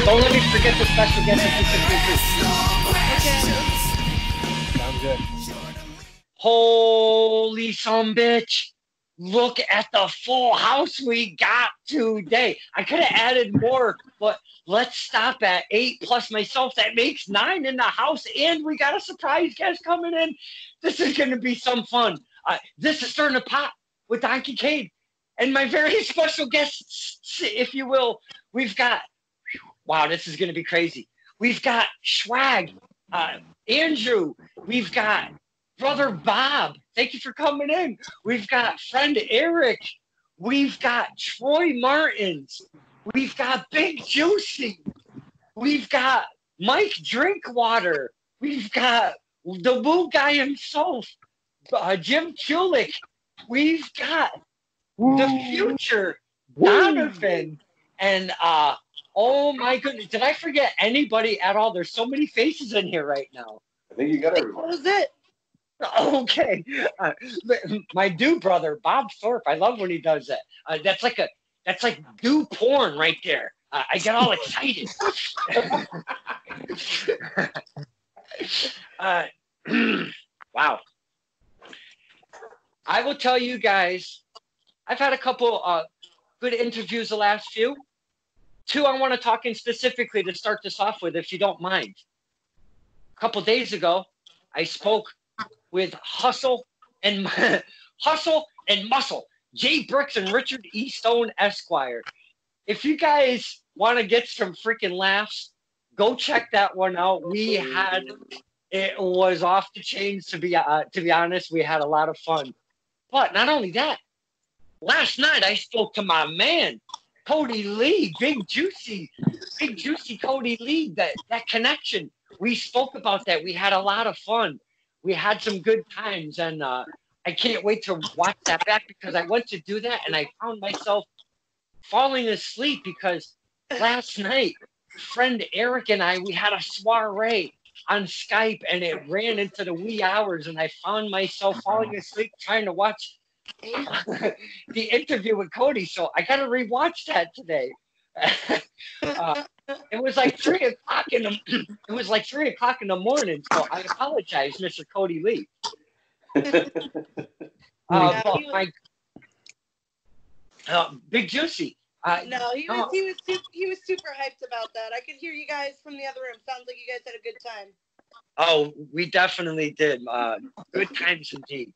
Don't let me forget the special guest if you Sounds good. Holy son bitch. Look at the full house we got today. I could have added more, but let's stop at 8 plus myself. That makes 9 in the house, and we got a surprise guest coming in. This is going to be some fun. This is Stirring the Pot with Don Kincaid. And my very special guests, if you will, we've got, wow, this is going to be crazy. We've got Swag, Andrew, we've got Brother Bob. Thank you for coming in. We've got friend Erick. We've got Troy Martins. We've got Big Juicy. We've got Mike Drinkwater. We've got the Boo guy himself, Jim Kulik. We've got the future, Donovan. And oh my goodness, did I forget anybody at all? There's so many faces in here right now. I think you got everyone. What was it? Okay, my dude brother Bob Thorpe. I love when he does that. That's like do porn right there. I get all excited. Wow. I will tell you guys, I've had a couple good interviews the last few. 2 I want to talk in specifically to start this off with, if you don't mind. A couple days ago, I spoke with Hustle and Muscle, Jay Bricks and Richard E. Stone Esquire. If you guys want to get some freaking laughs, go check that one out. It was off the chains, to be honest. We had a lot of fun. But not only that, last night I spoke to my man, Cody Lee, Big Juicy Cody Lee, that connection. We spoke about that. We had a lot of fun. We had some good times, and I can't wait to watch that back, because I went to do that and I found myself falling asleep because last night, friend Erick and we had a soiree on Skype, and it ran into the wee hours, and I found myself falling asleep trying to watch the interview with Cody. So I got to rewatch that today. It was like 3 o'clock in the morning. So I apologize, Mr. Cody Lee. Big Juicy. No, he was super hyped about that. I could hear you guys from the other room. Sounds like you guys had a good time. Oh, we definitely did. Good times indeed.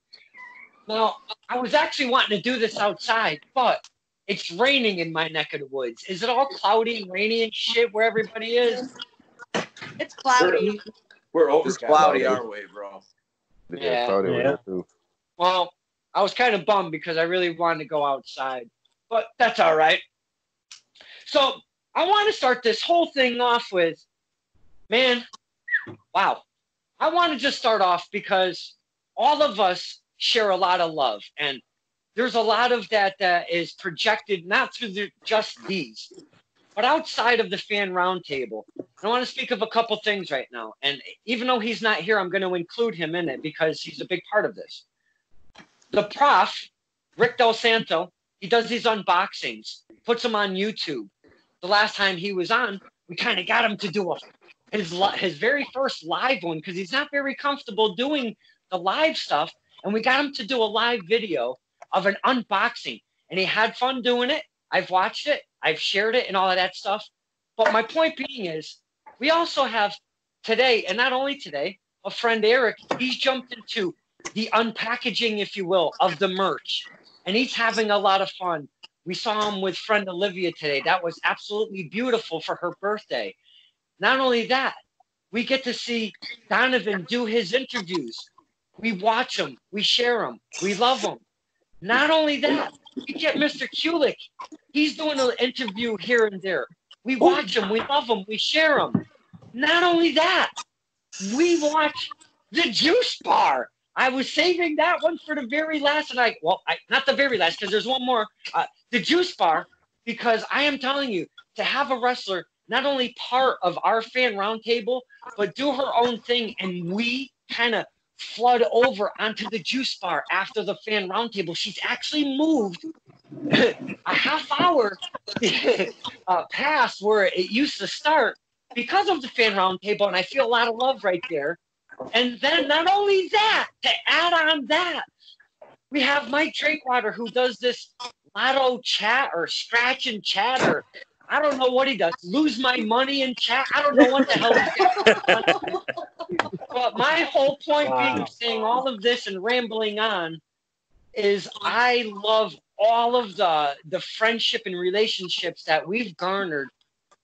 Now, I was actually wanting to do this outside, but it's raining in my neck of the woods. Is it all cloudy and rainy and shit where everybody is? It's cloudy. We're over. It's cloudy our way, bro. Yeah. Cloudy yeah. Too. Well, I was kind of bummed because I really wanted to go outside, but that's all right. So I want to start this whole thing off with, man, wow. I want to just start off because all of us share a lot of love, and there's a lot of that is projected not through just these, but outside of the fan roundtable. I want to speak of a couple things right now, and even though he's not here, I'm going to include him in it because he's a big part of this. The prof, Rick Del Santo, he does these unboxings, puts them on YouTube. The last time he was on, we kind of got him to do his very first live one because he's not very comfortable doing the live stuff, and we got him to do a live video of an unboxing, and he had fun doing it. I've watched it, I've shared it, and all of that stuff. But my point being is, we also have today, and not only today, a friend Erick. He's jumped into the unpackaging, if you will, of the merch, and he's having a lot of fun. We saw him with friend Olivia today. That was absolutely beautiful for her birthday. Not only that, we get to see Donovan do his interviews. We watch them, we share them, we love them. Not only that, we get Mr. Kulik. He's doing an interview here and there. We watch him, we love him, we share him. Not only that, we watch the Juice Bar. I was saving that one for the very last, and not the very last, because there's one more. The Juice Bar, because I am telling you, to have a wrestler not only part of our fan roundtable, but do her own thing, and we kind of flood over onto the juice bar after the fan roundtable. She's actually moved a half hour past where it used to start because of the fan roundtable, and I feel a lot of love right there. And then not only that, to add on that, we have Mike Drinkwater, who does this lotto chat or scratch and chat, or I don't know what he does. Lose my money in chat. I don't know what the hell he's doing. But my whole point being saying all of this and rambling on is I love all of the friendship and relationships that we've garnered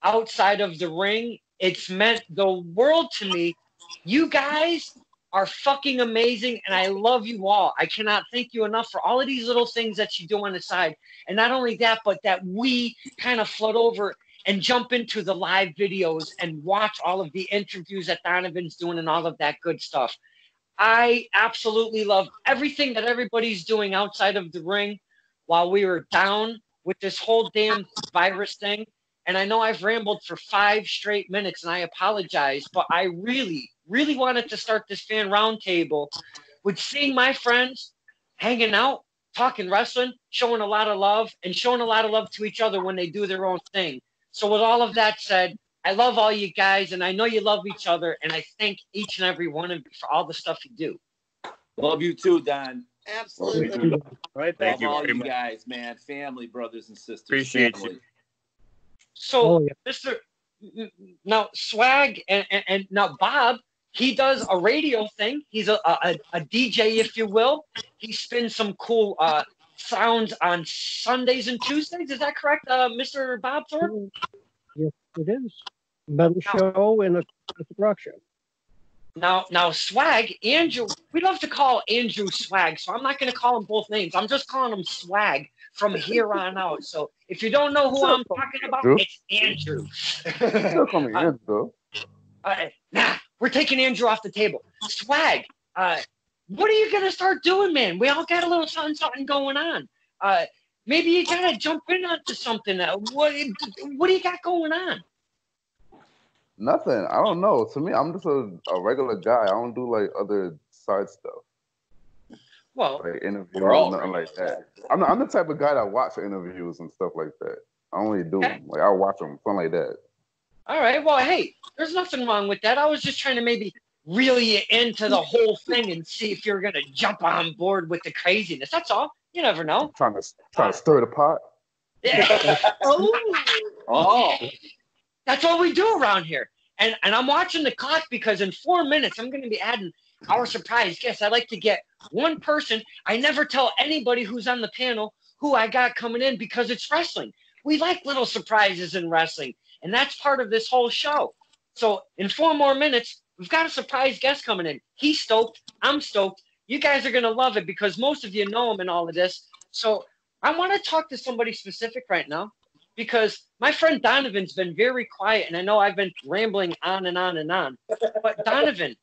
outside of the ring. It's meant the world to me. You guys are fucking amazing, and I love you all. I cannot thank you enough for all of these little things that you do on the side. And not only that, but that we kind of float over and jump into the live videos and watch all of the interviews that Donovan's doing and all of that good stuff. I absolutely love everything that everybody's doing outside of the ring while we were down with this whole damn virus thing. And I know I've rambled for 5 straight minutes, and I apologize, but I really, really wanted to start this fan roundtable with seeing my friends hanging out, talking wrestling, showing a lot of love, and showing a lot of love to each other when they do their own thing. So with all of that said, I love all you guys, and I know you love each other, and I thank each and every one of you for all the stuff you do. Love you too, Don. Absolutely. Right, Love all you guys, man. Family, brothers and sisters. Appreciate family. you. So, Mr. Now, Swag and now Bob, he does a radio thing. He's a DJ, if you will. He spins some cool sounds on Sundays and Tuesdays. Is that correct, Mr. Bob Thorpe? Yes, it is. Metal show and a rock show. Now, Swag, Andrew, we love to call Andrew Swag, so I'm not going to call him both names. I'm just calling him Swag from here on out. So if you don't know who I'm talking about, it's Andrew. Still call me Andrew. Nah, we're taking Andrew off the table. Swag, what are you going to start doing, man? We all got a little something going on. Maybe you got to jump in onto something. What do you got going on? Nothing. I don't know. To me, I'm just a regular guy. I don't do like other side stuff. Well, like interviews or nothing like that. I'm the type of guy that watch interviews and stuff like that. I only do them. Like I watch them, something like that. All right. Well, hey, there's nothing wrong with that. I was just trying to maybe reel you into the whole thing and see if you're gonna jump on board with the craziness. That's all. You never know. Trying to stir the pot. Yeah. Oh. That's what we do around here. And I'm watching the clock because in 4 minutes I'm going to be adding our surprise guest. I like to get one person. I never tell anybody who's on the panel who I got coming in because it's wrestling. We like little surprises in wrestling, and that's part of this whole show. So in 4 more minutes, we've got a surprise guest coming in. He's stoked. I'm stoked. You guys are going to love it because most of you know him and all of this. So I want to talk to somebody specific right now, because my friend Donovan's been very quiet, and I know I've been rambling on and on and on. But Donovan,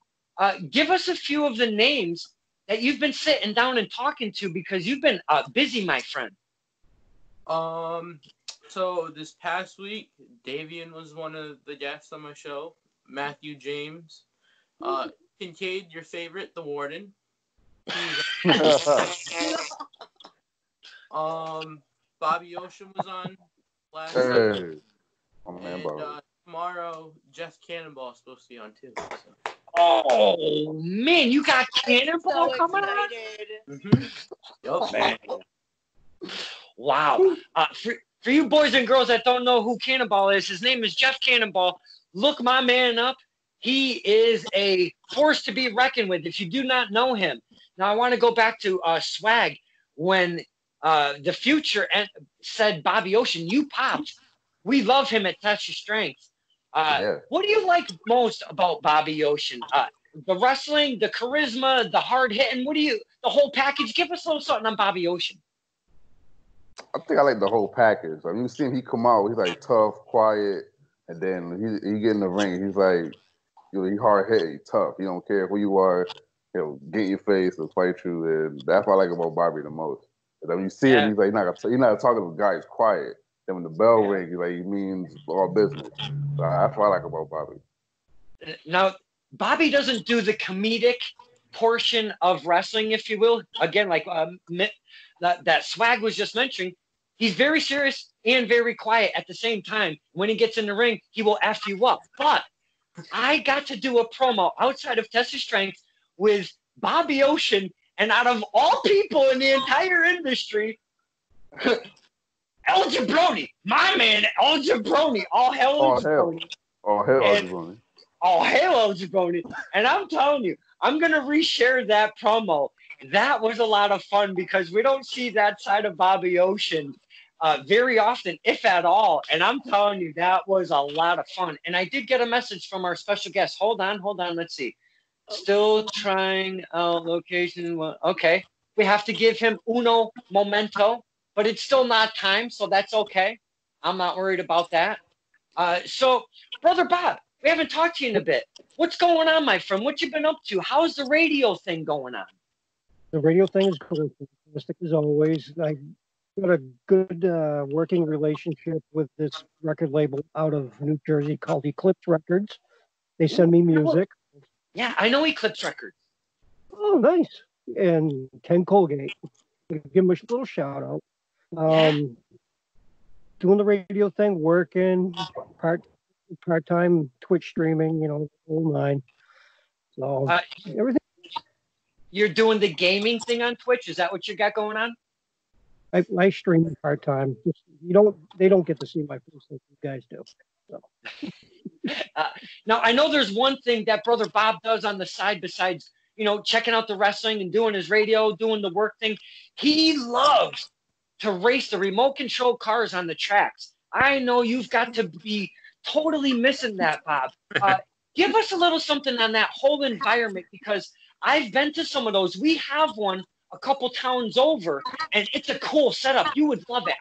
give us a few of the names that you've been sitting down and talking to, because you've been busy, my friend. So this past week, Davian was one of the guests on my show. Matthew James. Kincaid, your favorite, the Warden. Bobby Ocean was on last night. And tomorrow, Jeff Cannonball is supposed to be on too. So. Oh man, you got Cannonball coming on? Yup, man. Wow. For you boys and girls that don't know who Cannonball is, his name is Jeff Cannonball. Look my man up. He is a force to be reckoned with if you do not know him. Now, I want to go back to Swag. When the Future said Bobby Ocean, you popped. We love him at Test Your Strength. What do you like most about Bobby Ocean? The wrestling, the charisma, the hard hitting. The whole package? Give us a little something on Bobby Ocean. I think I like the whole package. I mean, you see him, he come out, he's like tough, quiet, and then he get in the ring, he's like, he hard hitting, tough. He don't care who you are. He'll get in your face, he'll fight you, and that's what I like about Bobby the most. When you see him, he's like, he's not talking to the guy, he's quiet. Then when the bell rings, he's like, he means all business. So that's what I like about Bobby. Now, Bobby doesn't do the comedic portion of wrestling, if you will. Again, like that Swag was just mentioning, he's very serious and very quiet at the same time. When he gets in the ring, he will F you up. But I got to do a promo outside of Test of Strength with Bobby Ocean, and out of all people in the entire industry, El Jabroni, my man, El Jabroni, all hail El Jabroni. All hail El Jabroni. All hail El Jabroni. And I'm telling you, I'm going to reshare that promo. That was a lot of fun because we don't see that side of Bobby Ocean very often, if at all. And I'm telling you, that was a lot of fun. And I did get a message from our special guest. Hold on. Let's see. Still trying out location. Okay. We have to give him uno momento, but it's still not time, so that's okay. I'm not worried about that. So, Brother Bob, we haven't talked to you in a bit. What's going on, my friend? What you been up to? How's the radio thing going on? The radio thing is going fantastic as always. I got a good working relationship with this record label out of New Jersey called Eclipse Records. They send me music. Yeah, I know Eclipse Records. Oh, nice. And Ken Colgate. Give him a little shout out. Doing the radio thing, working, part-time Twitch streaming, whole nine. So everything. You're doing the gaming thing on Twitch? Is that what you got going on? I stream part-time. They don't get to see my face like you guys do. So. Now, I know there's one thing that Brother Bob does on the side besides, checking out the wrestling and doing his radio, doing the work thing. He loves to race the remote control cars on the tracks. I know you've got to be totally missing that, Bob. Give us a little something on that whole environment because I've been to some of those. We have one a couple towns over, and it's a cool setup. You would love it.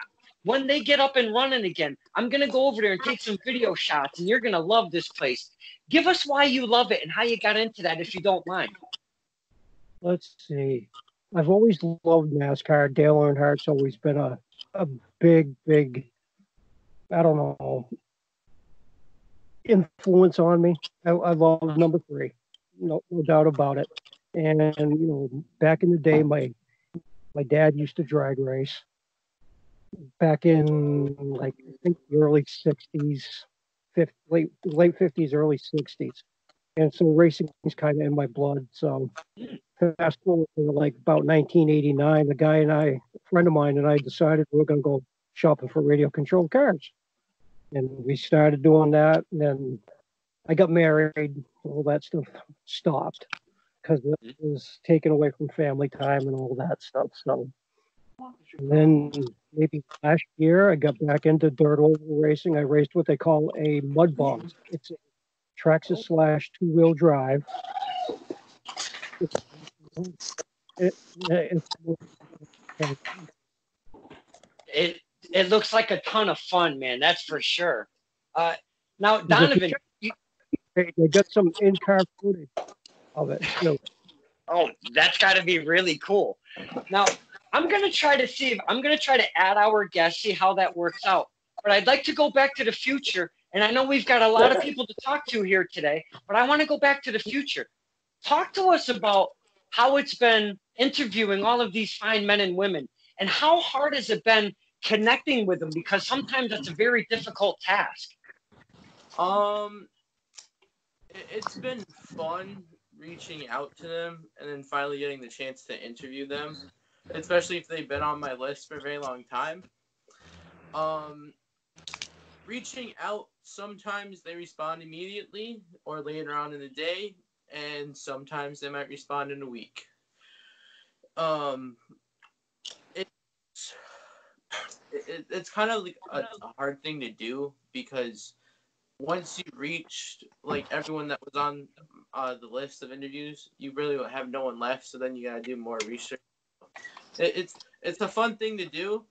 When they get up and running again, I'm going to go over there and take some video shots, and you're going to love this place. Give us why you love it and how you got into that, if you don't mind. Let's see. I've always loved NASCAR. Dale Earnhardt's always been a big, I don't know, influence on me. I love number 3. No doubt about it. And, back in the day, my dad used to drag race. Back in, I think the early 60s, late 50s, early 60s. And so racing is kind of in my blood. So fast forward to about 1989, a friend of mine and I decided we were going to go shopping for radio controlled cars. And we started doing that. And then I got married. All that stuff stopped because it was taken away from family time and all that stuff. So and then maybe last year, I got back into dirt oval racing. I raced what they call a mud bomb. It's a Traxxas / two-wheel drive. It looks like a ton of fun, man. That's for sure. Now, Donovan, I got some in-car footage of it too. Oh, that's got to be really cool. Now, I'm going to try to add our guest, see how that works out. But I'd like to go back to the future. And I know we've got a lot of people to talk to here today, but I want to go back to the future. Talk to us about how it's been interviewing all of these fine men and women, and how hard has it been connecting with them? Because sometimes that's a very difficult task. It's been fun reaching out to them and then finally getting the chance to interview them, especially if they've been on my list for a very long time. Reaching out, sometimes they respond immediately or later on in the day, and sometimes they might respond in a week. It's kind of like a hard thing to do because once you reached everyone that was on the list of interviews, you really have no one left. So then you gotta do more research. It's a fun thing to do,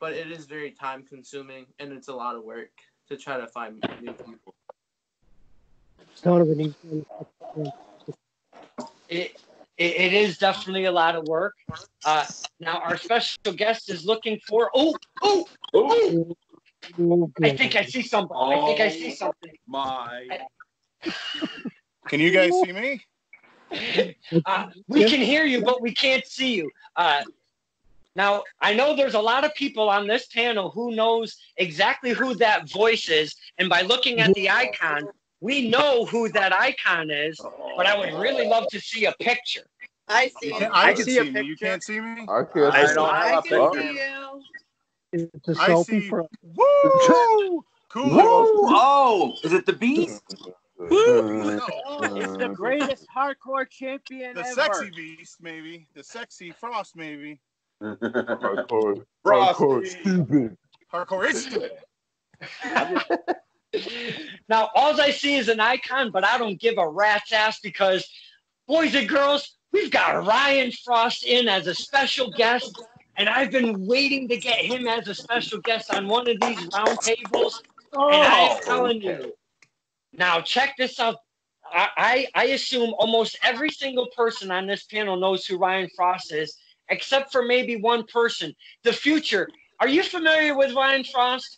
but it is very time consuming and it's a lot of work to try to find new people. Donovan, It is definitely a lot of work. Now our special guest is looking for. I think I see something. My. Can you guys see me? We can hear you, but we can't see you. Now, I know there's a lot of people on this panel who knows exactly who that voice is, and by looking at the icon, we know who that icon is, but I would really love to see a picture. I see you. I can see me. You can't see me? I can't I see don't it. have I a can picture. see you. It's a I selfie see. from. Woo! Cool. Woo! Oh, is it the beast? It's the greatest hardcore champion The ever. sexy beast, maybe. The sexy Frost, maybe. Hardcore. Frosty. Hardcore stupid. Hardcore is stupid. Now, all I see is an icon, but I don't give a rat's ass because, boys and girls, we've got Ryan Fraust in as a special guest, and I've been waiting to get him as a special guest on one of these roundtables. And I'm telling you, now check this out. I assume almost every single person on this panel knows who Ryan Fraust is, except for maybe one person. The Future. Are you familiar with Ryan Fraust?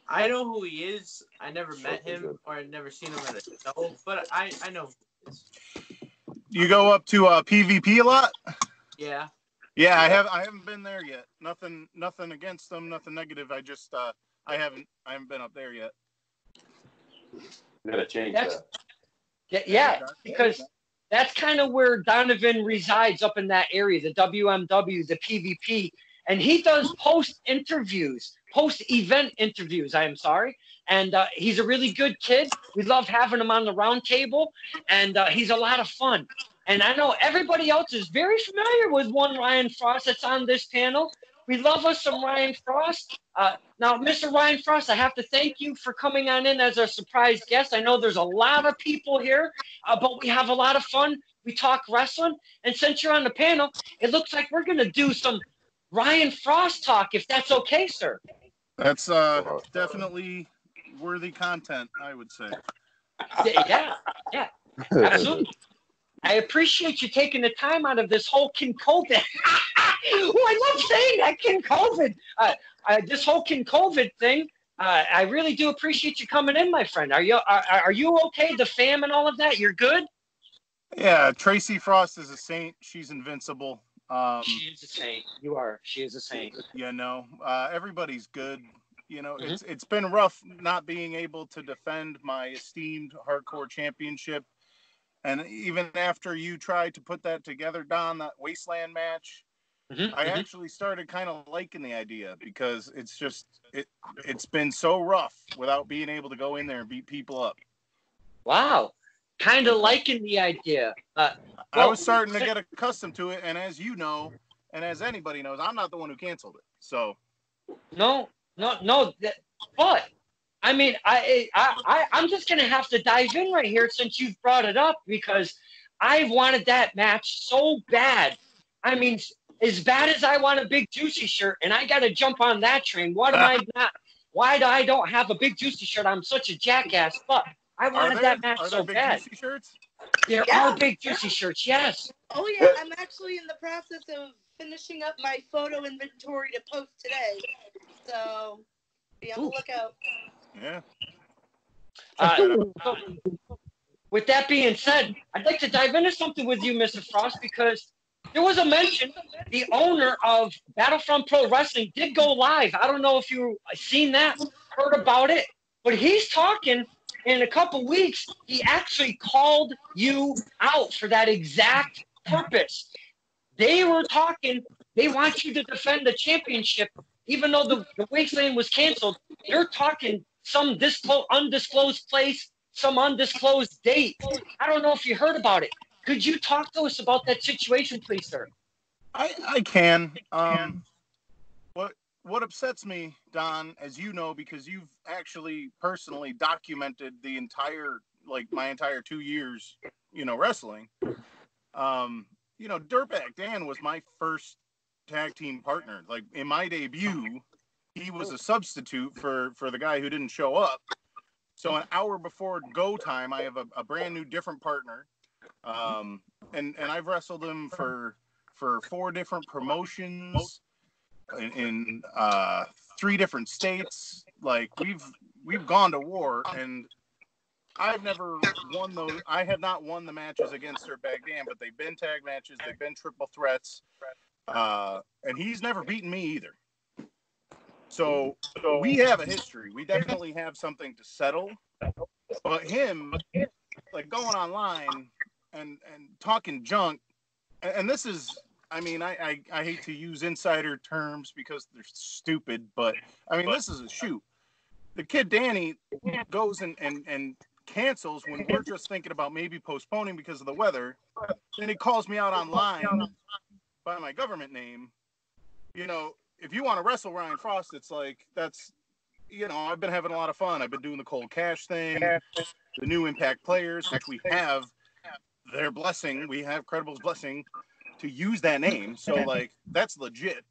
I know who he is. I never met him or I've never seen him at a show, but I know who he is. You go up to PvP a lot? Yeah. Yeah, I haven't been there yet. Nothing against them, nothing negative. I just I haven't been up there yet. You gotta change That's- that. Yeah, because that's kind of where Donovan resides up in that area, the WMW, the PvP. And he does post-event interviews, I am sorry. And he's a really good kid. We love having him on the round table. And he's a lot of fun. And I know everybody else is very familiar with one Ryan Fraust that's on this panel. We love us some Ryan Fraust. Now, Mr. Ryan Fraust, I have to thank you for coming on in as a surprise guest. I know there's a lot of people here, but we have a lot of fun. We talk wrestling. And since you're on the panel, it looks like we're going to do some Ryan Fraust talk, if that's okay, sir. That's definitely worthy content, I would say. Yeah, absolutely. I appreciate you taking the time out of this whole Kincaid. Oh, I love saying that, Kincaid. This whole Kincaid thing. I really do appreciate you coming in, my friend. Are you okay? The fam and all of that. You're good. Yeah, Tracy Frost is a saint. She's invincible. She is a saint. You are. She is a saint. You know, everybody's good. You know, it's been rough not being able to defend my esteemed hardcore championship. And even after you tried to put that together, Don, that Wasteland match, I actually started kind of liking the idea because it's just it's been so rough without being able to go in there and beat people up. Wow. Kind of liking the idea. I was starting to get accustomed to it, and as you know, and as anybody knows, I'm not the one who canceled it. So No. But I mean, I'm just gonna have to dive in right here since you've brought it up because I wanted that match so bad. I mean, as bad as I want a Big Juicy shirt, and I gotta jump on that train. What am I not? Why do I don't have a Big Juicy shirt? I'm such a jackass. But I wanted that match so big bad. Juicy shirts? There are Big Juicy shirts, yes. Oh yeah, I'm actually in the process of finishing up my photo inventory to post today. So be on the lookout. Yeah. So, with that being said, I'd like to dive into something with you, Mr. Fraust, because there was a mention the owner of Battlefront Pro Wrestling did go live. I don't know if you've seen that, heard about it, but he's talking in a couple weeks. He actually called you out for that exact purpose. They were talking. They want you to defend the championship, even though the Wasteland was canceled. They're talking some undisclosed place, some undisclosed date. I don't know if you heard about it. Could you talk to us about that situation, please, sir? I can. What upsets me, Don, as you know, because you've actually personally documented the entire, my entire 2 years, wrestling. Dirtbag Dan was my first tag team partner. Like in my debut, he was a substitute for the guy who didn't show up. So an hour before go time, I have a brand new different partner. And I've wrestled him for 4 different promotions in 3 different states. Like we've gone to war, and I've never won those. I have not won the matches against Dirtbag Dan, but they've been tag matches. They've been triple threats. And he's never beaten me either. So we have a history. We definitely have something to settle. But him, like, going online and talking junk, and this is, I mean, I hate to use insider terms because they're stupid, but I mean, this is a shoot. The kid Danny goes and cancels when we're just thinking about maybe postponing because of the weather. Then he calls me out online by my government name. You know, if you want to wrestle Ryan Fraust, it's like, that's, you know, I've been having a lot of fun. I've been doing the cold cash thing, the new Impact players, which we have their blessing. We have Credible's blessing to use that name. So, like, that's legit.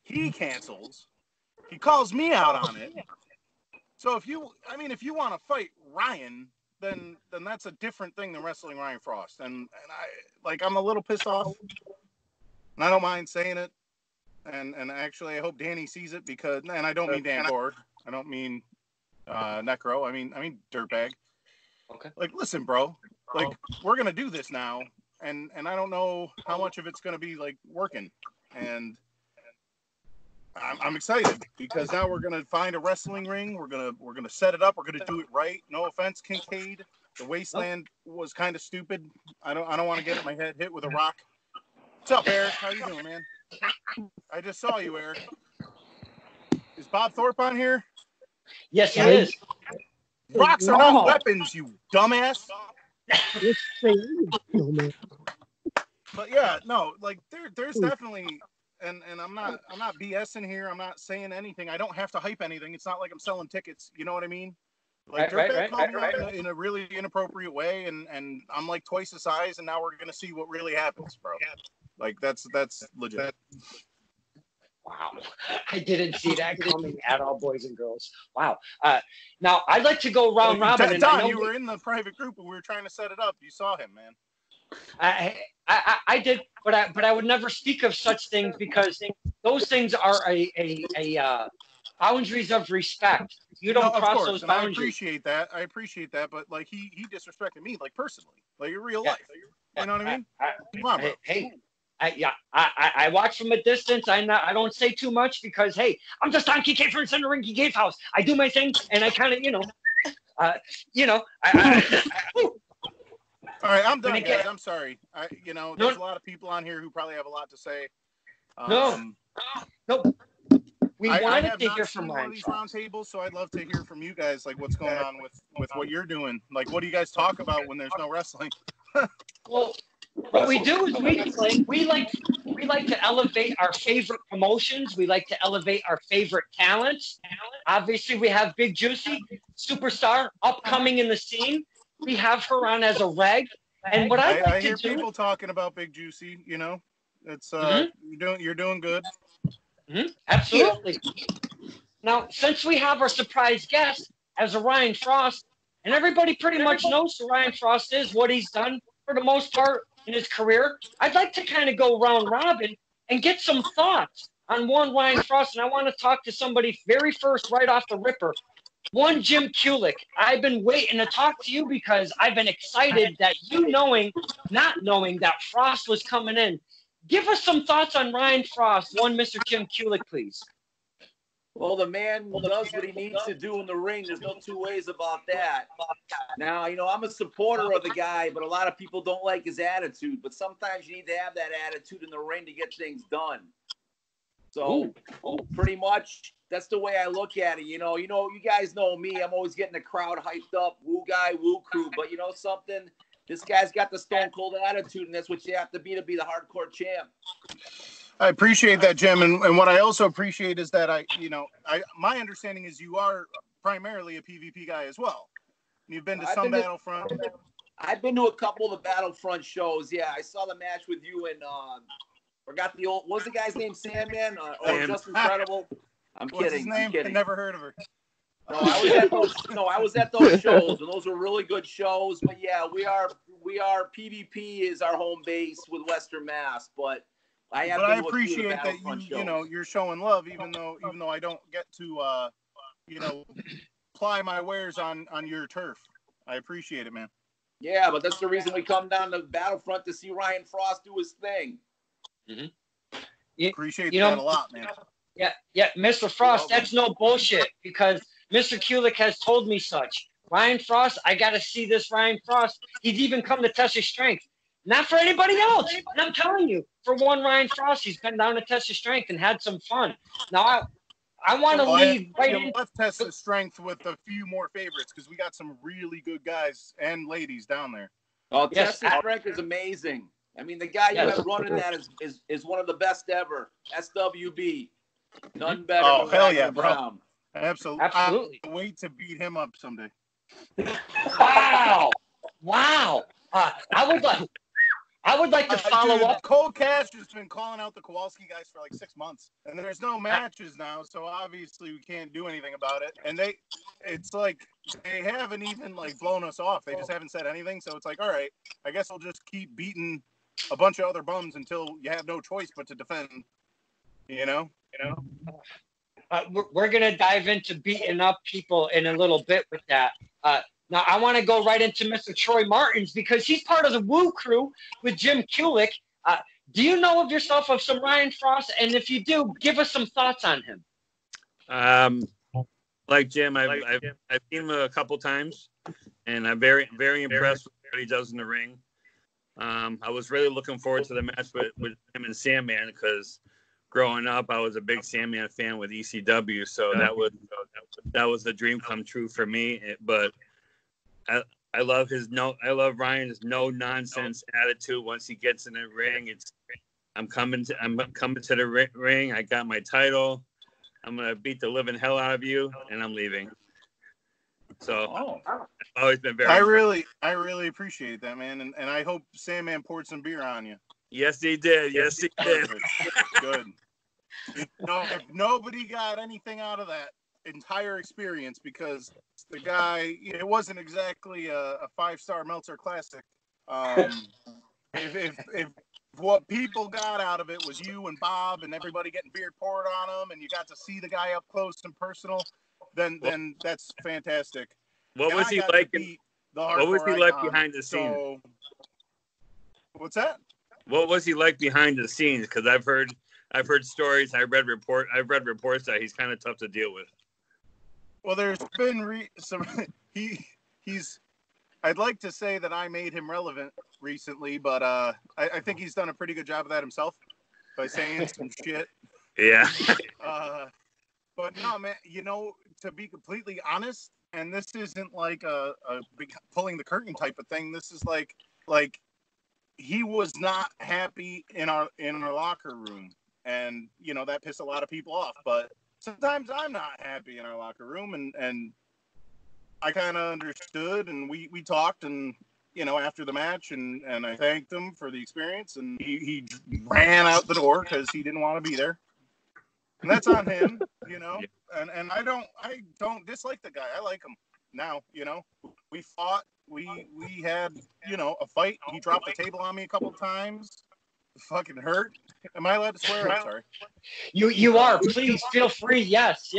He cancels. He calls me out on it. So if you want to fight Ryan, then that's a different thing than wrestling Ryan Fraust. And I'm a little pissed off. And I don't mind saying it. And actually, I hope Danny sees it because, and I don't mean Dan Gore. I don't mean Necro. I mean Dirtbag. Okay. Like, listen, bro. Like, we're gonna do this now, and I don't know how much of it's gonna be like working. And I'm excited because now we're gonna find a wrestling ring. We're gonna set it up. We're gonna do it right. No offense, Kincaid. The wasteland was kind of stupid. I don't want to get my head hit with a rock. What's up, Eric? How you doing, man? I just saw you, Eric. Is Bob Thorpe on here? Yes, he is. Rocks are not weapons, you dumbass. But yeah, no, like there's definitely, and I'm not BSing here. I'm not saying anything. I don't have to hype anything. It's not like I'm selling tickets. You know what I mean? Like Dirtbag called me out in a really inappropriate way, and I'm like twice the size, and now we're gonna see what really happens, bro. Like that's legit. Wow, I didn't see that coming at all, boys and girls. Wow. Now I'd like to go round robin. Don, you were in the private group and we were trying to set it up. You saw him, man. I did, but I would never speak of such things because those things are a boundaries of respect. You don't cross those boundaries. I appreciate that, but like he disrespected me, like personally, like in real life. You know what I mean? Come on, bro. Hey. I watch from a distance. I don't say too much because, hey, I'm just on Kincaid from Center Ring Kincaid House. I do my thing, and I kind of, All right, I'm done, guys. I'm sorry. There's a lot of people on here who probably have a lot to say. No. We wanted to hear from one of these roundtables, so I'd love to hear from you guys, like what's going on with what you're doing. Like, what do you guys talk about when there's no wrestling? Well, what we do is we like to elevate our favorite promotions. We like to elevate our favorite talents. Obviously, we have Big Juicy, superstar, upcoming in the scene. We have her on as a reg. And what I hear people talking about Big Juicy. It's you're doing good. Mm-hmm. Absolutely. Now, since we have our surprise guest as a Ryan Fraust, and everybody pretty much knows who Ryan Fraust is, what he's done for the most part in his career, I'd like to kind of go round robin and get some thoughts on one Ryan Fraust, and I want to talk to somebody very first, right off the ripper. One Jim Kulik. I've been waiting to talk to you because I've been excited that not knowing that Fraust was coming in. Give us some thoughts on Ryan Fraust, one Mr. Jim Kulik, please. Well, the man does what he needs to do in the ring. There's no two ways about that. Now, I'm a supporter of the guy, but a lot of people don't like his attitude. But sometimes you need to have that attitude in the ring to get things done. So, pretty much, that's the way I look at it. You guys know me. I'm always getting the crowd hyped up. Woo guy, woo crew. But you know something? This guy's got the stone cold attitude, and that's what you have to be the hardcore champ. I appreciate that, Jim, and what I also appreciate is that my understanding is you are primarily a PvP guy as well. You've been to some Battlefront. I've been to a couple of the Battlefront shows. Yeah, I saw the match with you and forgot the old. What's the guy's name? Sandman or Just Incredible? I'm kidding. What's his name? I never heard of her. No, I was at those shows, and those were really good shows. But yeah, we are PvP is our home base with Western Mass, but. I appreciate that you're showing love, even though I don't get to ply my wares on your turf. I appreciate it, man. Yeah, but that's the reason we come down to Battlefront to see Ryan Frost do his thing. Appreciate that a lot, man. Yeah, Mr. Frost, that's no bullshit because Mr. Kulik has told me such. Ryan Frost, I got to see this Ryan Frost. He's even come to test his strength. Not for anybody else. And I'm telling you, for one Ryan Frost, he's been down to test his strength and had some fun. Now, I want to leave right in. Let's test the strength with a few more favorites because we got some really good guys and ladies down there. Oh, test the strength is amazing. I mean, the guy you have running that is one of the best ever. SWB. None better. Oh, than hell yeah, Brown. bro. Absolutely. Absolutely. I can't wait to beat him up someday. Wow. I would like to follow up. Cole Cash has been calling out the Kowalski guys for like 6 months, and there's no matches now, so obviously we can't do anything about it. And it's like they haven't even like blown us off. They just haven't said anything. So it's like, all right, I guess we'll just keep beating a bunch of other bums until you have no choice but to defend. You know. We're gonna dive into beating up people in a little bit with that. Now, I want to go right into Mr. Troy Martins because he's part of the Woo crew with Jim Kulik. Do you know of yourself of some Ryan Frost? And if you do, give us some thoughts on him. Like Jim, I've seen him a couple times, and I'm very, very impressed with what he does in the ring. I was really looking forward to the match with him and Sandman because growing up, I was a big Sandman fan with ECW, so that was a dream come true for me. But I love Ryan's no nonsense attitude. Once he gets in the ring, I'm coming to the ring. I got my title. I'm gonna beat the living hell out of you, and I'm leaving. So I've always been very. I really appreciate that, man, and I hope Sandman poured some beer on you. Yes, he did. Yes, he did. Good. If nobody got anything out of that entire experience, because the guy, it wasn't exactly a 5-star Meltzer Classic. If what people got out of it was you and Bob and everybody getting beer poured on them, and you got to see the guy up close and personal, then that's fantastic. What was he like behind the scenes? So, what's that? What was he like behind the scenes? Because I've heard stories. I've read reports that he's kind of tough to deal with. Well, there's been he's. I'd like to say that I made him relevant recently, but I think he's done a pretty good job of that himself by saying some shit. Yeah. But no, man. To be completely honest, and this isn't like a big pulling the curtain type of thing. This is like he was not happy in our locker room, and that pissed a lot of people off. But sometimes I'm not happy in our locker room, and I kind of understood, and we talked, and after the match, and I thanked him for the experience, and he ran out the door because he didn't want to be there, and that's on him, And I don't dislike the guy. I like him now. We fought, we had a fight. He dropped the table on me a couple of times. It fucking hurt. Am I allowed to swear? I'm sorry. You are. Please feel free. Yes.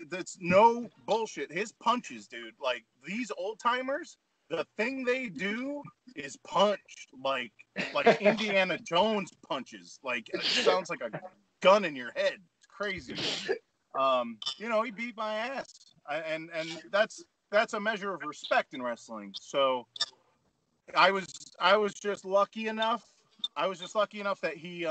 That's no bullshit. His punches, dude. Like these old timers, the thing they do is punch like Indiana Jones punches. Like it sounds like a gun in your head. It's crazy. He beat my ass, and that's a measure of respect in wrestling. So I was just lucky enough. That he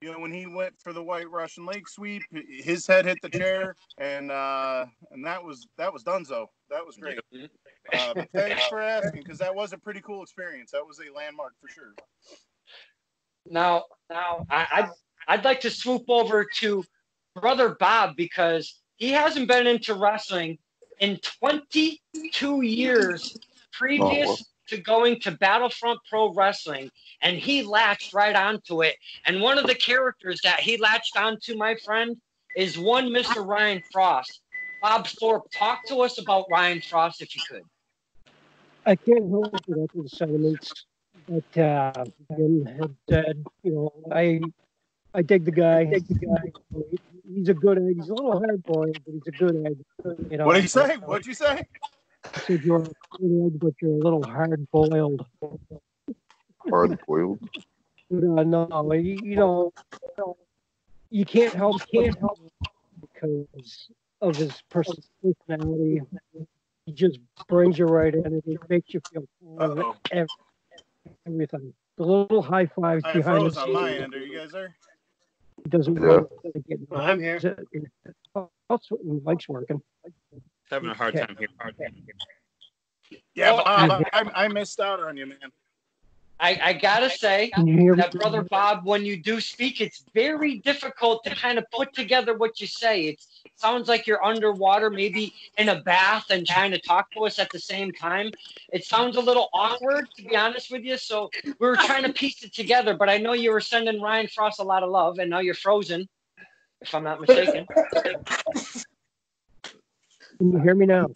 when he went for the White Russian leg sweep, his head hit the chair, and that was donezo. That was great. Thanks for asking, because that was a pretty cool experience. That was a landmark for sure. Now, I'd like to swoop over to Brother Bob, because he hasn't been into wrestling in 22 years previous to going to Battlefront Pro Wrestling, and he latched right onto it. And one of the characters that he latched onto, my friend, is one Mr. Ryan Frost. Bob Thorpe, talk to us about Ryan Frost if you could. I can't help but echo the sentiments that Jim had said. I dig the guy. he's a good egg. He's a little hard boiled, but he's a good egg. You know. What did you say? What'd you say? I said you're a good egg, but you're a little hard boiled. Hard boiled. No, you know, you can't help because of his personality. He just brings you right in, and it makes you feel cool. Everything. The little high fives I behind froze the on my scenes. end. Are you guys there? He doesn't Yeah. want to get. I'm here. Mike's working. Having a hard time here. Yeah, Well, Bob, I missed out on you, man. I gotta say Can you hear me? that, Brother Bob, when you do speak, it's very difficult to kind of put together what you say. It sounds like you're underwater, maybe in a bath, and trying to talk to us at the same time. It sounds a little awkward, to be honest with you. So we were trying to piece it together, but I know you were sending Ryan Frost a lot of love, and now you're frozen, if I'm not mistaken. Can you hear me now?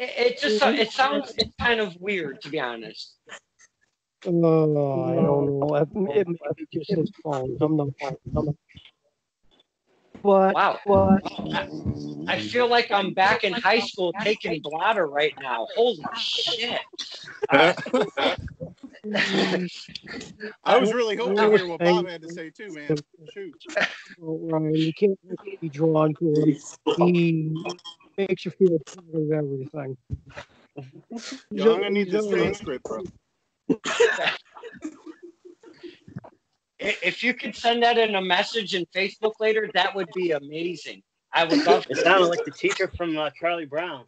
It sounds kind of weird, to be honest. Oh, I don't know. It may be just his phone. I'm not. But Wow. I feel like I'm back in high school taking blotter right now. Holy shit. I was really hoping to hear what Bob had to say too, man. Shoot. Well, Ryan, you can't be drawn to him. He makes you feel part of everything. Yo, I'm gonna need this transcript, bro. If you could send that in a message in Facebook later, that would be amazing. I would love It to. sounded like the teacher from Charlie Brown.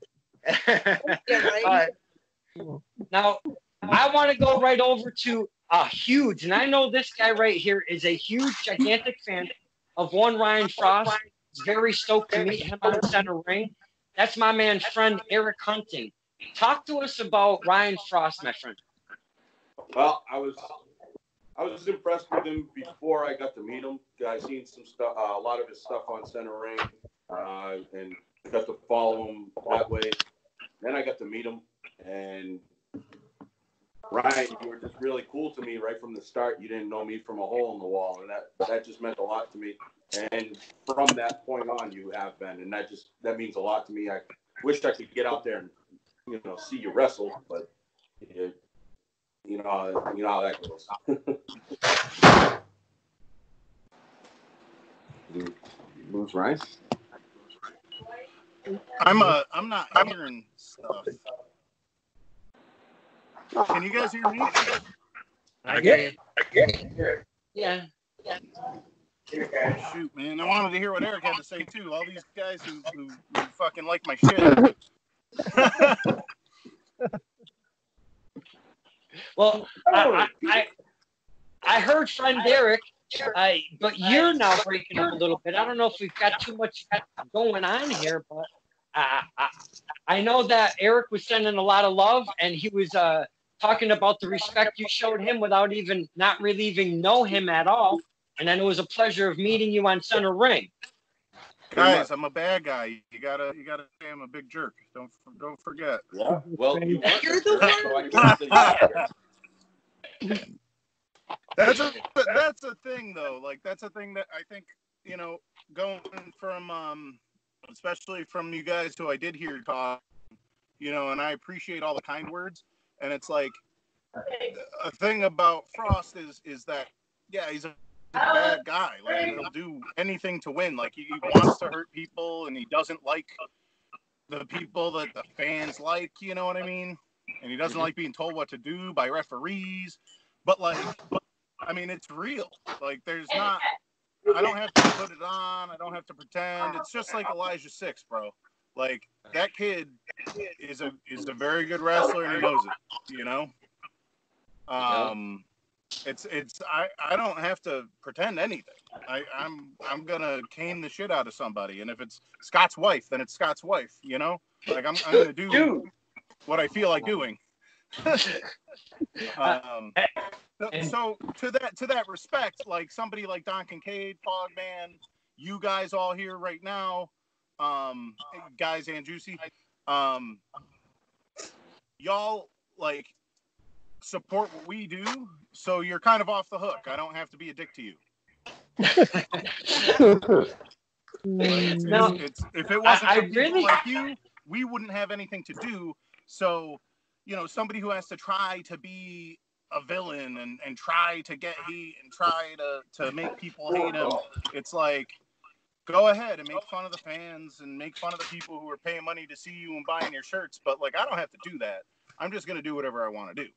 Now, I want to go right over to a huge, and I know this guy right here is a huge, gigantic fan of one Ryan Frost. He's very stoked to meet him on center ring. That's my man, friend Erick Hunting. Talk to us about Ryan Frost, my friend. Well, I was impressed with him before I got to meet him. I seen some stuff, a lot of his stuff on center ring, and got to follow him that way. Then I got to meet him, and Ryan, you were just really cool to me right from the start. You didn't know me from a hole in the wall, and that just meant a lot to me. And from that point on, you have been, and that means a lot to me. I wish I could get out there and see you wrestle, but you know how that goes. You lose Ryan? I'm not hearing stuff. Can you guys hear me? I get it. Yeah. Shoot, man. I wanted to hear what Erick had to say too. All these guys who fucking like my shit. Well, I heard friend Erick, but you're now breaking up a little bit. I don't know if we've got too much going on here, but I know that Erick was sending a lot of love, and he was talking about the respect you showed him without even not really even know him at all. And then it was a pleasure of meeting you on center ring. Guys, I'm a bad guy. You gotta say I'm a big jerk. Don't forget. Yeah. Well, You're the one. That's a thing though. Like that's a thing that I think going from especially from you guys who I did hear talk, and I appreciate all the kind words. And it's like a thing about Fraust is that he's a bad guy. Like he'll do anything to win. Like he wants to hurt people, and he doesn't like the people that the fans like. You know what I mean? And he doesn't like being told what to do by referees. But I mean, it's real. Like there's not. I don't have to put it on. I don't have to pretend. It's just like Elijah Six, bro. Like that kid is a very good wrestler, and he knows it. I don't have to pretend anything. I'm gonna cane the shit out of somebody, and if it's Scott's wife, then it's Scott's wife. Like I'm gonna do what I feel like doing. So to that respect, like somebody like Don Kincaid, Fogman, you guys all here right now, guys and Juicy, y'all like support what we do, so you're kind of off the hook. I don't have to be a dick to you. No, If it wasn't I for people really like you, we wouldn't have anything to do. So, somebody who has to try to be a villain and try to get heat and try to make people hate him, it's like, go ahead and make fun of the fans and make fun of the people who are paying money to see you and buying your shirts. But, like, I don't have to do that. I'm just going to do whatever I want to do,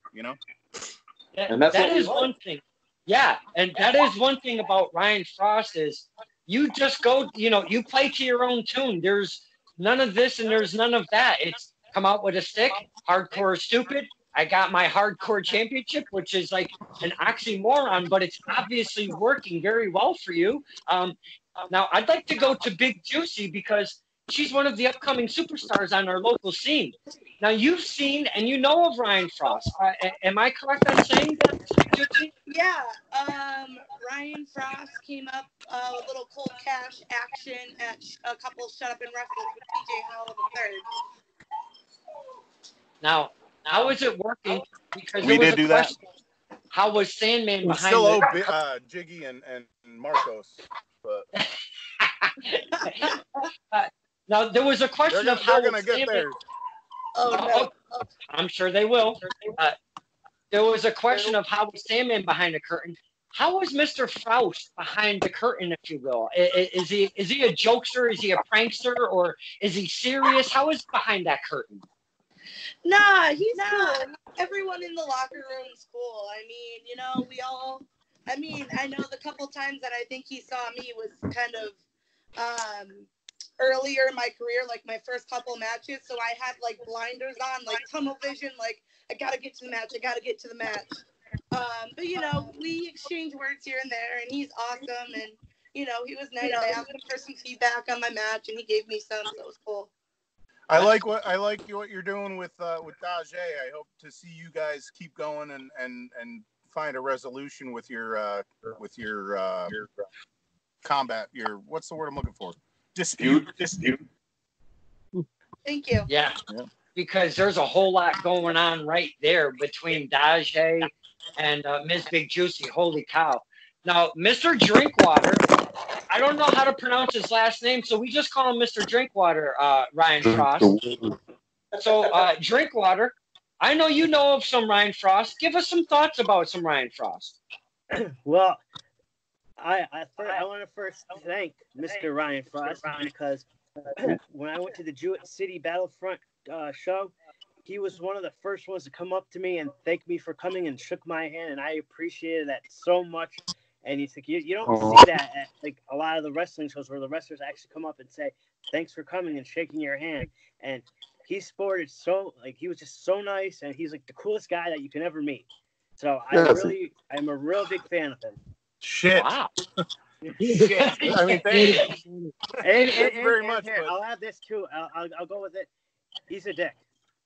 And that's that what we is like. one thing. Yeah, and that is one thing about Ryan Frost is you just go, you play to your own tune. There's none of this and there's none of that. It's come out with a stick, hardcore is stupid. I got my hardcore championship, which is like an oxymoron, but it's obviously working very well for you. Now, I'd like to go to Big Juicy because she's one of the upcoming superstars on our local scene. Now, you've seen and you know of Ryan Frost. Am I correct on saying that, Big Juicy? Yeah, Ryan Frost came up with a little cold cash action at a couple Shut Up and Wrestle with TJ Howell III. Now, how is it working? Because We there was did a do that. question. How was Sandman We behind still owe the... Jiggy and Marcos. But now, there was a question of how they're going to get Sandman... theirs. Oh, no. I'm sure they will. There was a question of how was Sandman behind the curtain. How was Mr. Fraust behind the curtain, if you will? Is he a jokester? Is he a prankster? Or is he serious? How is behind that curtain? Nah, he's cool. Everyone in the locker room's cool. I mean, I know the couple times that I think he saw me was kind of earlier in my career, like my first couple matches. So I had like blinders on, like tunnel vision, like I got to get to the match. But, we exchange words here and there, and he's awesome. And, he was nice. I asked him for some feedback on my match, and he gave me some, so it was cool. I like what you're doing with Dage. I hope to see you guys keep going and find a resolution with your combat. What's the word I'm looking for? Dispute. Thank you. Yeah. Because there's a whole lot going on right there between Dage and Ms. Big Juicy. Holy cow. Now, Mr. Drinkwater, I don't know how to pronounce his last name, so we just call him Mr. Drinkwater, Ryan Frost. So, Drinkwater, I know you know of some Ryan Frost. Give us some thoughts about some Ryan Frost. Well, I want to first thank Mr. Ryan Frost because when I went to the Jewett City Battlefront show, he was one of the first ones to come up to me and thank me for coming and shook my hand, and I appreciated that so much. And he's like, you don't see that at like a lot of the wrestling shows where the wrestlers actually come up and say, thanks for coming and shaking your hand. And he sported he was just so nice, and he's like the coolest guy that you can ever meet. So I'm a real big fan of him. Shit. Wow. Shit. I mean, thank you. And very much. Here, But... I'll have this too. I'll go with it. He's a dick.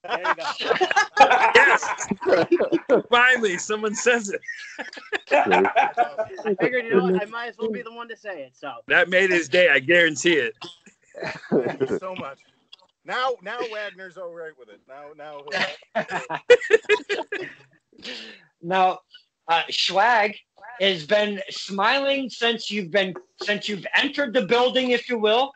There you go. Yes. Finally, someone says it. I figured, I might as well be the one to say it. So that made his day. I guarantee it. Thank you so much. Now Wagner's all right with it. Now, Schwag has been smiling since you've entered the building, if you will,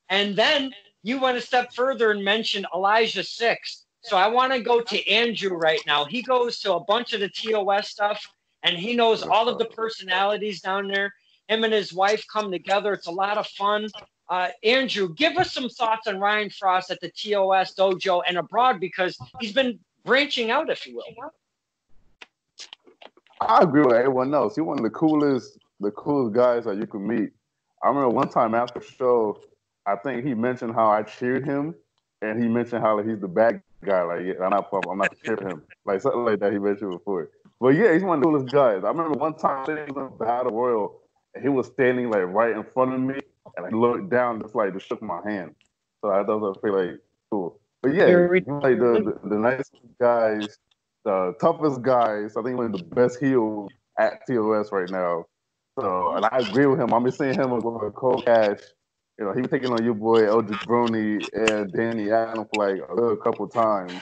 and then you went a step further and mentioned Elijah Six. So I want to go to Andrew right now. He goes to a bunch of the TOS stuff, and he knows all of the personalities down there. Him and his wife come together. It's a lot of fun. Andrew, give us some thoughts on Ryan Frost at the TOS dojo and abroad, because he's been branching out, if you will. I agree with everyone else. He's one of the coolest guys that you can meet. I remember one time after the show, I think he mentioned how I cheered him, and he mentioned how he's the bad guy. Like, yeah, I'm not cheering him. Like something like that he mentioned before. But yeah, he's one of the coolest guys. I remember one time he was in Battle Royal, and he was standing like right in front of me, and I looked down just shook my hand. So I thought that was like cool. But yeah, like the nicest guys, the toughest guys. I think one of the best heels at TOS right now. So, and I agree with him. I've been seeing him with Cold Cash. He was taking on your boy El Jabroni and Danny Allen for like a couple times.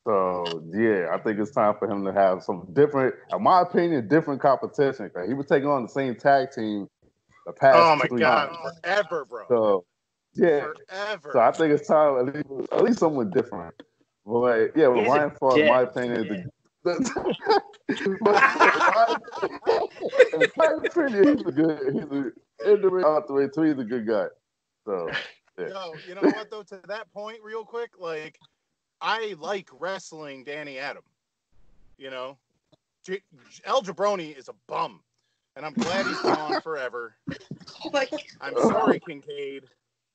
So yeah, I think it's time for him to have some different, in my opinion, different competition. He was taking on the same tag team the past Oh my 3 God, months. forever, bro. So yeah, Forever. so I think it's time at least someone different. But like, yeah, with He's Ryan a Frost, in dick. my opinion, in my opinion, he's a good. In the ring, out the way too, he's a good guy. So yeah. Yo, you know what though? To that point, real quick, like I like wrestling Danny Adam. You know, El Jabroni is a bum, and I'm glad he's gone forever. Oh my God. I'm sorry, Kincaid,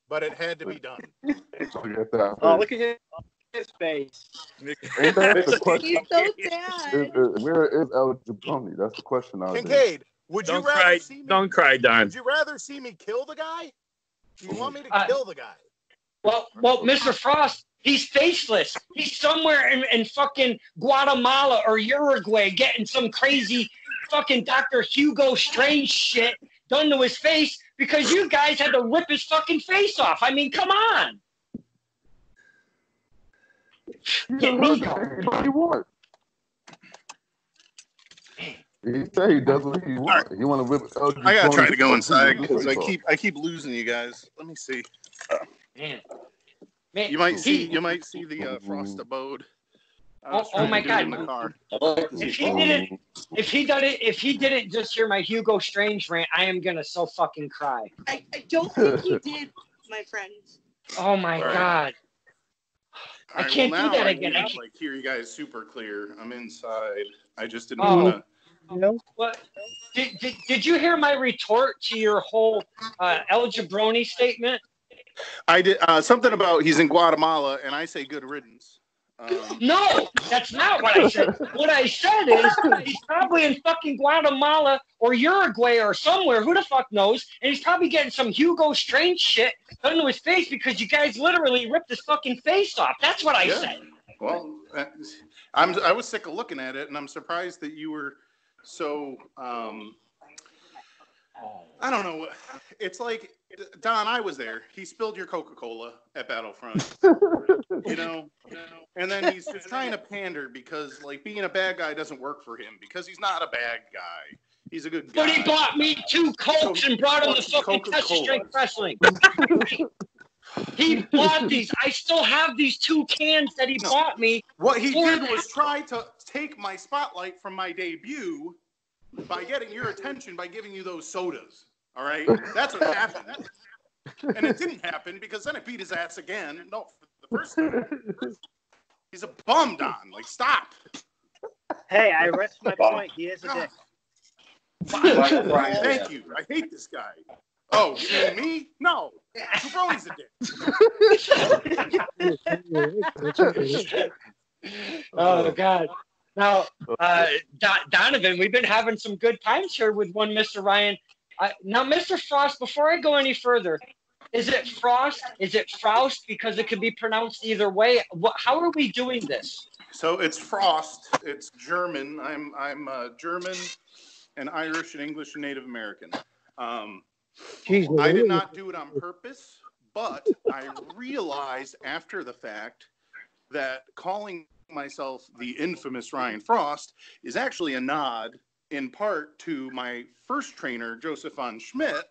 but it had to be done. Oh, look at his face. Ain't that the question? He's so sad. Where is El Jabroni? That's the question nowadays. Kincaid, would you Don't rather cry. see me? Don't cry, Don. Would you rather see me kill the guy? Do you want me to kill the guy? Well, Mr. Frost, he's faceless. He's somewhere in fucking Guatemala or Uruguay getting some crazy fucking Dr. Hugo Strange shit done to his face because you guys had to rip his fucking face off. I mean, come on. Get me going. What do you want? He said he does what he wants. He want to whip El Jabroni. I gotta try to go off. inside because I keep losing you guys. Let me see. Man, You might see the Frost abode. Oh my God! I'd like to see If he didn't just hear my Hugo Strange rant, I am gonna so fucking cry. I don't think he did, my friends. Oh my God! I can't do that again. I can hear you guys super clear. I'm inside. I just didn't Oh. want to. You know? What? Did you hear my retort to your whole El Jabroni statement? I did something about he's in Guatemala, and I say good riddance. No, that's not what I said. What I said is he's probably in fucking Guatemala or Uruguay or somewhere. Who the fuck knows? And he's probably getting some Hugo Strange shit done to his face because you guys literally ripped his fucking face off. That's what I said. Well, I was sick of looking at it, and I'm surprised that you were so. I don't know. It's like Don. I was there. He spilled your Coca-Cola at Battlefront. And then he's just trying to pander because, like, being a bad guy doesn't work for him because he's not a bad guy. He's a good guy. But he bought me 2 Cokes and brought him to fucking Texas Strength Wrestling. He bought these. I still have these 2 cans that he bought me. What he did was try to take my spotlight from my debut by getting your attention by giving you those sodas. All right? That's what happened. And it didn't happen because then it beat his ass again. No, for the first time. He's a bum, Don. Like, stop. Hey, I rest my point. He is a dick. Thank you. I hate this guy. Oh, you mean me? No. Jabroni's a dick. Oh, God. Now, Donovan, we've been having some good times here with one Mr. Ryan. Now, Mr. Frost, before I go any further, is it Frost? Is it Fraust? Because it could be pronounced either way. How are we doing this? So it's Frost. It's German. I'm German and Irish and English and Native American. Jeez, I did not do it on purpose, but I realized after the fact that calling myself the infamous Ryan Frost is actually a nod in part to my first trainer, Joseph von Schmidt,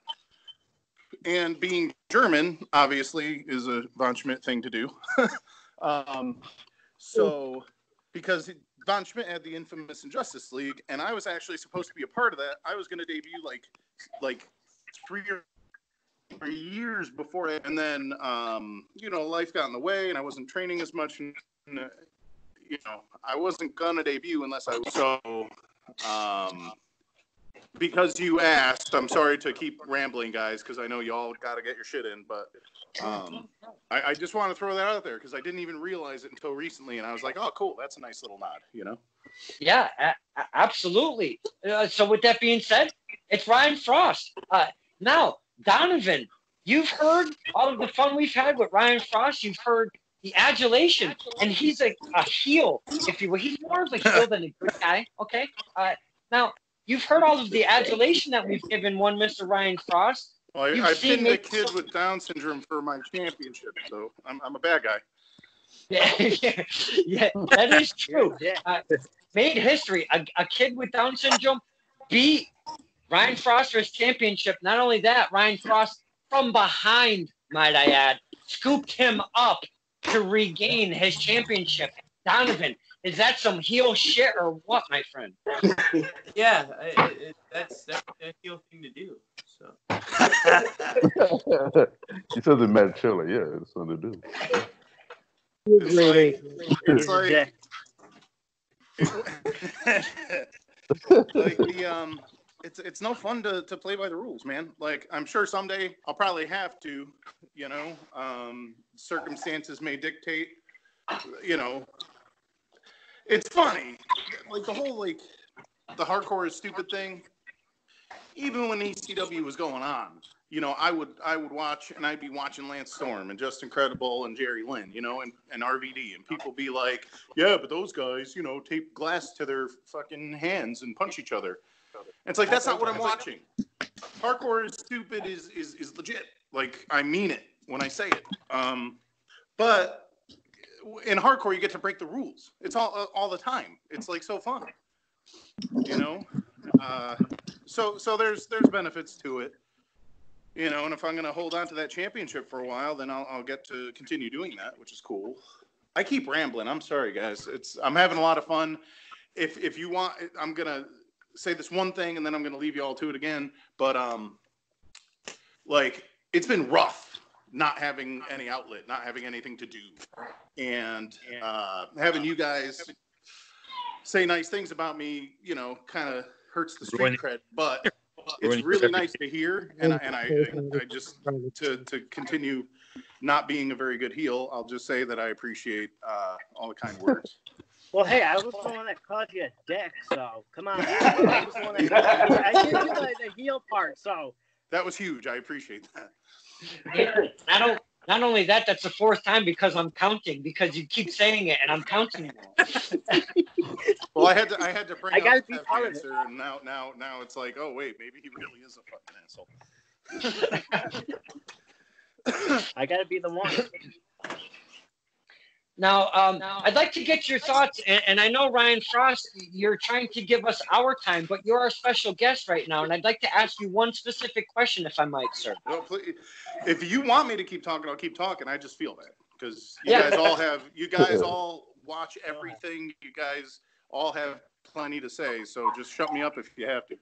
and being German obviously is a von Schmidt thing to do. So because von Schmidt had the infamous Injustice League, and I was actually supposed to be a part of that. I was going to debut like 3 or 4 years before it, and then life got in the way, and I wasn't training as much, and I wasn't gonna debut unless I was. So because you asked, I'm sorry to keep rambling, guys, because I know y'all got to get your shit in, but I just want to throw that out there because I didn't even realize it until recently, and I was like, oh, cool, that's a nice little nod, Yeah, absolutely. So with that being said, it's Ryan Frost. Now, Donovan, you've heard all of the fun we've had with Ryan Frost. You've heard the adulation, and he's a heel, if you will. He's more of a heel than a good guy, okay? Now, you've heard all of the adulation that we've given one Mr. Ryan Frost. Well, I pinned a kid with Down syndrome for my championship, so I'm a bad guy. Yeah, that is true. Made history. A kid with Down syndrome beat Ryan Frost for his championship. Not only that, Ryan Frost from behind, might I add, scooped him up to regain his championship. Donovan, is that some heel shit or what, my friend? Yeah, that's definitely a heel thing to do. So. He says it Matt Chiller. Yeah, it's something to do. It's like it's no fun to play by the rules, man. Like, I'm sure someday I'll probably have to, you know, circumstances may dictate, you know. It's funny, like the whole the hardcore is stupid thing. Even when ECW was going on, you know, I would watch, and I'd be watching Lance Storm and Just Incredible and Jerry Lynn, you know, and RVD, and people be like, yeah, but those guys, you know, tape glass to their fucking hands and punch each other. And it's like, that's not what I'm watching. Hardcore is stupid is legit. Like, I mean it when I say it. But in hardcore, you get to break the rules. It's all the time. It's like so fun, you know. So there's benefits to it, you know. And if I'm gonna hold on to that championship for a while, then I'll get to continue doing that, which is cool. I keep rambling. I'm sorry, guys. I'm having a lot of fun. If you want, I'm gonna say this one thing, and then I'm gonna leave you all to it again. But like, it's been rough not having any outlet, not having anything to do, and having you guys say nice things about me, you know, kind of hurts the street cred, but it's really nice to hear, and I just to continue not being a very good heel, I'll just say that I appreciate all the kind words. Well, hey, I was the one that called you a dick, so come on. I was the one that I gave you the heel part, so that was huge. I appreciate that. Yeah, not only that, that's the fourth time because I'm counting, because you keep saying it and I'm counting it. Well, I had to bring up the answer, and now it's like, oh wait, maybe he really is a fucking asshole. I gotta be the one. Now, I'd like to get your thoughts, and I know, Ryan Frost, you're trying to give us our time, but you're our special guest right now, and I'd like to ask you one specific question, if I might, sir. Well, please, if you want me to keep talking, I'll keep talking. I just feel that, because you guys all watch everything. You guys all have plenty to say, so just shut me up if you have to.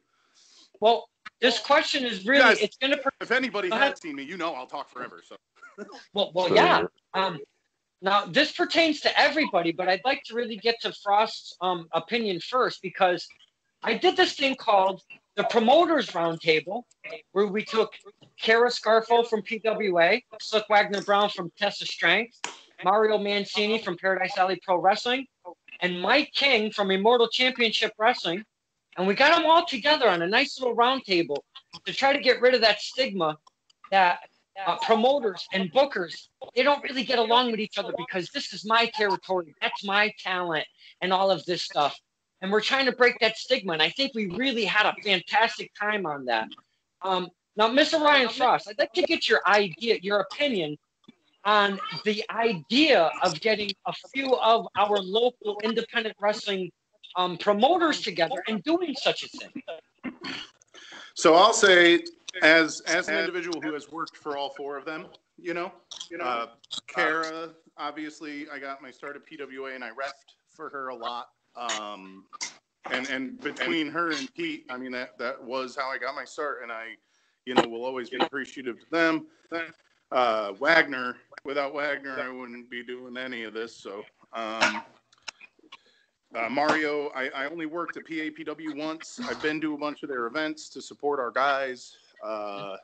Well, this question is really, guys, it's going to... If anybody has seen me, you know I'll talk forever, so. Well, yeah. Now, this pertains to everybody, but I'd like to really get to Frost's opinion first, because I did this thing called the Promoters Roundtable, where we took Kara Scarfo from PWA, Slick Wagner-Brown from Test of Strength, Mario Mancini from Paradise Alley Pro Wrestling, and Mike King from Immortal Championship Wrestling, and we got them all together on a nice little roundtable to try to get rid of that stigma that promoters and bookers, they don't really get along with each other because this is my territory, that's my talent, and all of this stuff. And we're trying to break that stigma, and I think we really had a fantastic time on that. Now, Mr. Ryan Frost, I'd like to get your opinion on the idea of getting a few of our local independent wrestling promoters together and doing such a thing. So I'll say, as an individual who has worked for all four of them, Kara, obviously, I got my start at PWA and I reffed for her a lot. And between her and Pete, I mean, that was how I got my start, and I, will always be appreciative to them. Wagner, without Wagner, I wouldn't be doing any of this. So, Mario, I only worked at PAPW once. I've been to a bunch of their events to support our guys. I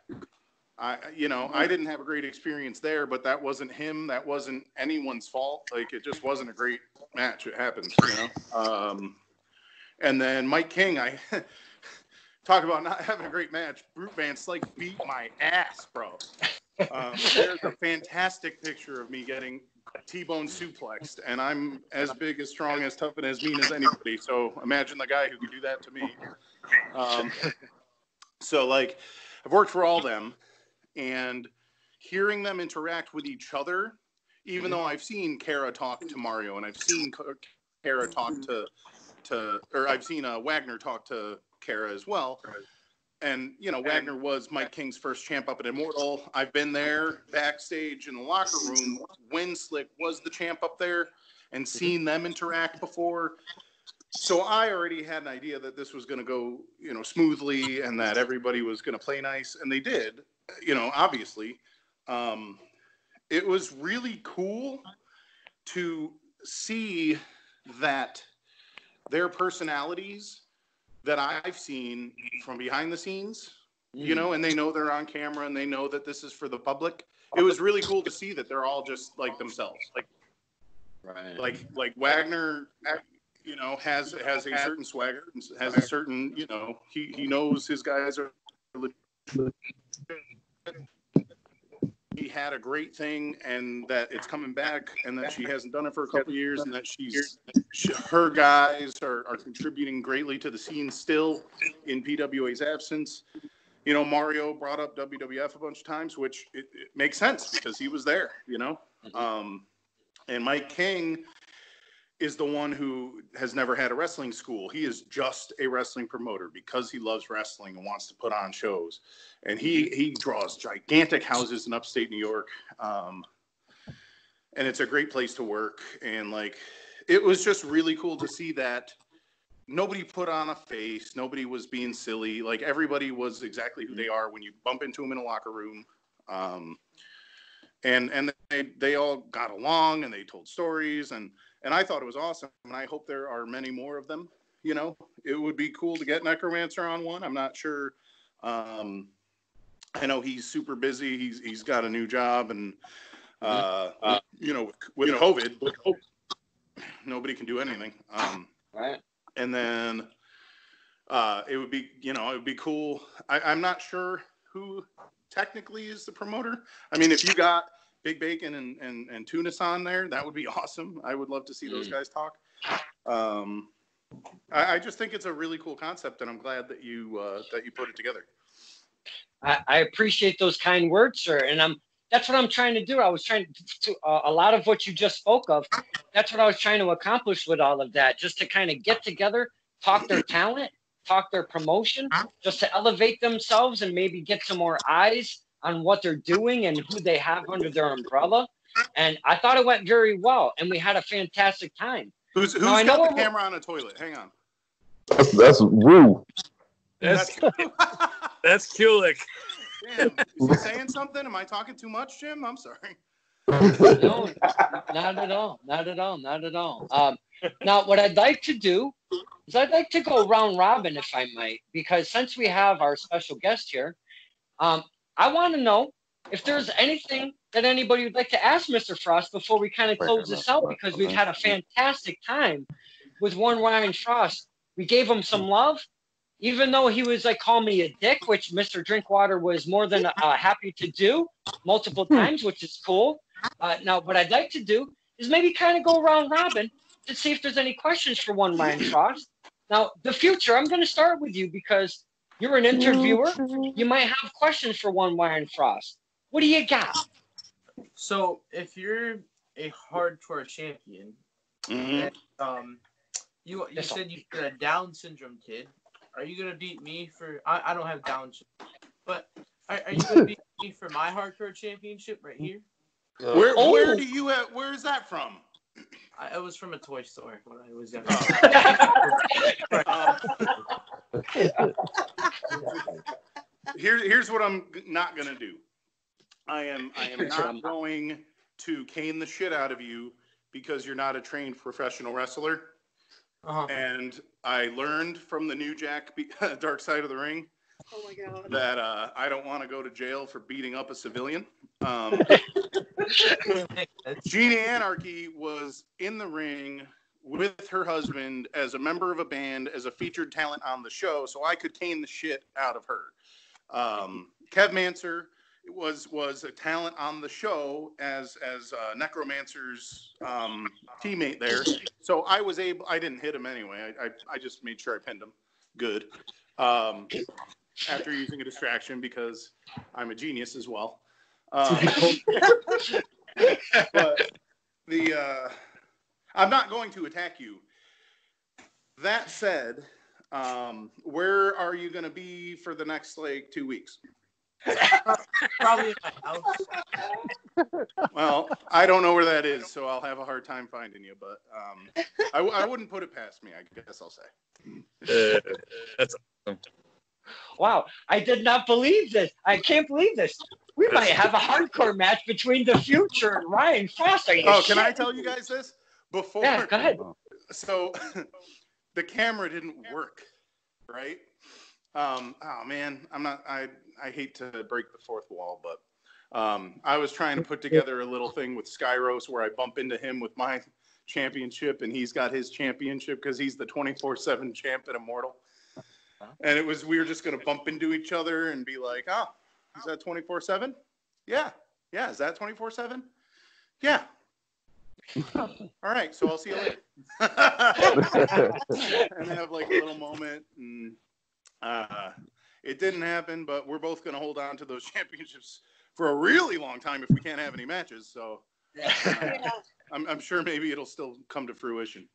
didn't have a great experience there, but that wasn't him. That wasn't anyone's fault. Like, it just wasn't a great match. It happens, And then Mike King, I talk about not having a great match. Brute Van Slyke beat my ass, bro. There's a fantastic picture of me getting T-bone suplexed, and I'm as big, as strong, as tough, and as mean as anybody. So imagine the guy who could do that to me. So, like, I've worked for all them, and hearing them interact with each other, even though I've seen Kara talk to Mario, and I've seen Kara talk or I've seen Wagner talk to Kara as well. And, you know, Wagner was Mike King's first champ up at Immortal. I've been there backstage in the locker room when Slick was the champ up there and seen them interact before. So I already had an idea that this was going to go, you know, smoothly and that everybody was going to play nice. And they did, you know, obviously. It was really cool to see that their personalities that I've seen from behind the scenes, you know, and they know they're on camera and they know that this is for the public. It was really cool to see that they're all just like themselves. Like Wagner, you know, has a certain swagger, has a certain, you know, he knows his guys are legit. He had a great thing and that it's coming back and that she hasn't done it for a couple of years and that her guys are contributing greatly to the scene still in PWA's absence. You know, Mario brought up WWF a bunch of times, which it makes sense because he was there, you know. And Mike King is the one who has never had a wrestling school. He is just a wrestling promoter because he loves wrestling and wants to put on shows. And he draws gigantic houses in upstate New York. And it's a great place to work. And like, it was just really cool to see that nobody put on a face. Nobody was being silly. Like everybody was exactly who they are when you bump into them in a locker room. And they all got along and they told stories and I thought it was awesome. And I hope there are many more of them. You know, it would be cool to get Necromancer on one. I'm not sure. I know he's super busy. He's got a new job and, you know, with COVID, nobody can do anything. Right. And then it would be, you know, it would be cool. I'm not sure who technically is the promoter. I mean, if you got Big Bacon and Tunis on there, that would be awesome. I would love to see those guys talk. I just think it's a really cool concept, and I'm glad that you put it together. I appreciate those kind words, sir, and that's what I'm trying to do. I was trying to a lot of what you just spoke of. That's what I was trying to accomplish with all of that, just to kind of get together, talk their talent, talk their promotion, just to elevate themselves and maybe get some more eyes on what they're doing and who they have under their umbrella. And I thought it went very well, and we had a fantastic time. Who's got the camera on a toilet? Hang on. That's rude. That's Kulik. Damn, is he saying something? Am I talking too much, Jim? I'm sorry. No, not at all. Not at all. Not at all. Now, what I'd like to do is I'd like to go round robin, if I might, because since we have our special guest here, I want to know if there's anything that anybody would like to ask Mr. Frost before we kind of close this out, because we've had a fantastic time with one Ryan Frost. We gave him some love, even though he was like, call me a dick, which Mr. Drinkwater was more than happy to do multiple times, which is cool. Now, what I'd like to do is maybe kind of go round robin to see if there's any questions for one Ryan Frost. Now, the future, I'm going to start with you because you're an interviewer. You might have questions for one Ryan Frost. What do you got? So, if you're a hardcore champion, and, you said you're a Down syndrome kid. Are you gonna beat me for? I don't have Down syndrome, but are you gonna beat me for my hardcore championship right here? Where do you have? Where is that from? It was from a toy store when I was young. Here's what I'm not gonna do. I am not going to cane the shit out of you because you're not a trained professional wrestler. And I learned from the New Jack Dark Side of the Ring that I don't want to go to jail for beating up a civilian. Jeannie Anarchy was in the ring with her husband as a member of a band, as a featured talent on the show, so I could cane the shit out of her. Kev Manser was a talent on the show as Necromancer's teammate there. So I was able, I didn't hit him anyway. I just made sure I pinned him good after using a distraction because I'm a genius as well. But I'm not going to attack you. That said, Where are you going to be for the next, 2 weeks? Probably in my house. Well, I don't know where that is, so I'll have a hard time finding you. But I wouldn't put it past me, I guess I'll say. That's awesome. Wow, I did not believe this. I can't believe this. We might have a hardcore match between the Future and Ryan Fraust. Can I tell you guys this? Before, Yeah, go ahead. So the camera didn't work, right? Oh man, I hate to break the fourth wall, but I was trying to put together a little thing with Skyros where I bump into him with my championship and he's got his championship because he's the 24/7 champ at Immortal. And we were just going to bump into each other and be like, oh, is that 24/7? Yeah. Yeah. Is that 24/7? Yeah. All right. So I'll see you later. And have a little moment. And it didn't happen, but we're both going to hold on to those championships for a really long time if we can't have any matches. So I'm sure maybe it'll still come to fruition.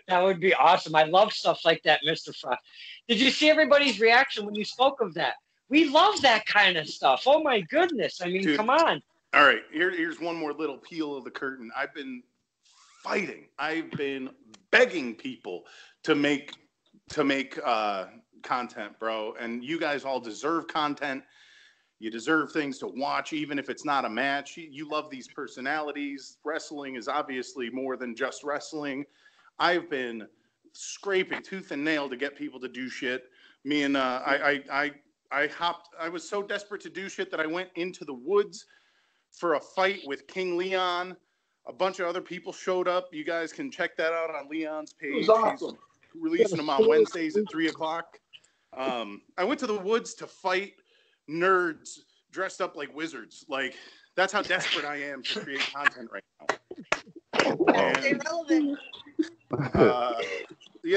That would be awesome. I love stuff like that, Mr. Frost. Did you see everybody's reaction when you spoke of that? We love that kind of stuff. Oh, my goodness. I mean, Dude, come on. All right. Here's one more little peel of the curtain. I've been fighting. I've been begging people to make content, bro. And you guys all deserve content. You deserve things to watch, even if it's not a match. You love these personalities. Wrestling is obviously more than just wrestling. I've been scraping tooth and nail to get people to do shit. Me and I was so desperate to do shit that I went into the woods for a fight with King Leon. A bunch of other people showed up. You guys can check that out on Leon's page. It was awesome. He's releasing them on Wednesdays at 3:00. I went to the woods to fight nerds dressed up like wizards. That's how desperate I am to create content right now. Stay relevant.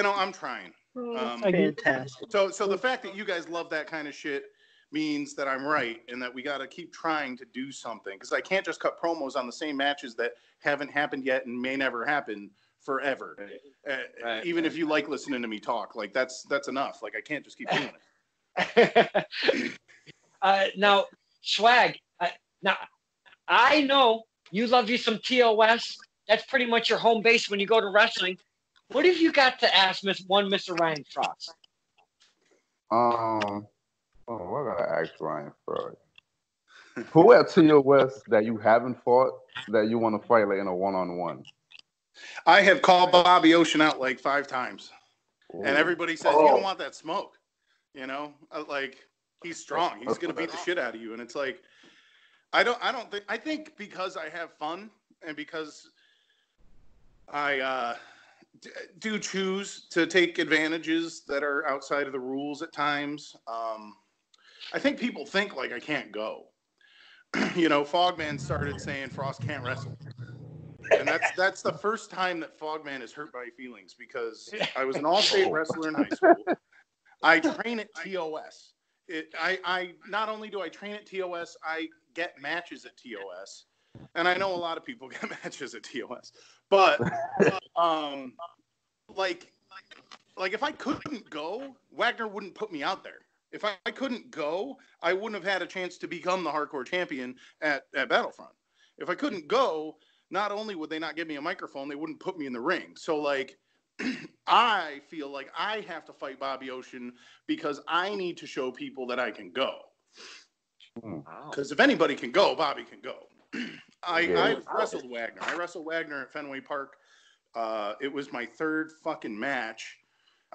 I'm trying. Fantastic. So the fact that you guys love that kind of shit means that I'm right and that we got to keep trying to do something, because I can't just cut promos on the same matches that haven't happened yet and may never happen forever. Right. Even if you like listening to me talk, that's enough. I can't just keep doing it. Now, Swag, now I know you love you some TOS. That's pretty much your home base when you go to wrestling. What have you got to ask Mr. Ryan Frost? What gotta ask Ryan Frost? Who at TOS that you haven't fought that you want to fight in a one-on-one? I have called Bobby Ocean out 5 times. Ooh. And everybody says, you don't want that smoke. He's strong. He's going to beat the shit out of you. And it's I think because I have fun and because I do choose to take advantages that are outside of the rules at times. I think people think I can't go. Fogman started saying Frost can't wrestle. And that's the first time that Fogman has hurt my feelings, because I was an all-state wrestler in high school. I train at TOS. I not only do I train at TOS, I get matches at TOS. And I know a lot of people get matches at TOS. But if I couldn't go, Wagner wouldn't put me out there. If I couldn't go, I wouldn't have had a chance to become the hardcore champion at Battlefront. If I couldn't go, not only would they not give me a microphone, they wouldn't put me in the ring. So I feel like I have to fight Bobby Ocean because I need to show people that I can go. Because if anybody can go, Bobby can go. I've wrestled Wagner. I wrestled Wagner at Fenway Park. It was my 3rd fucking match.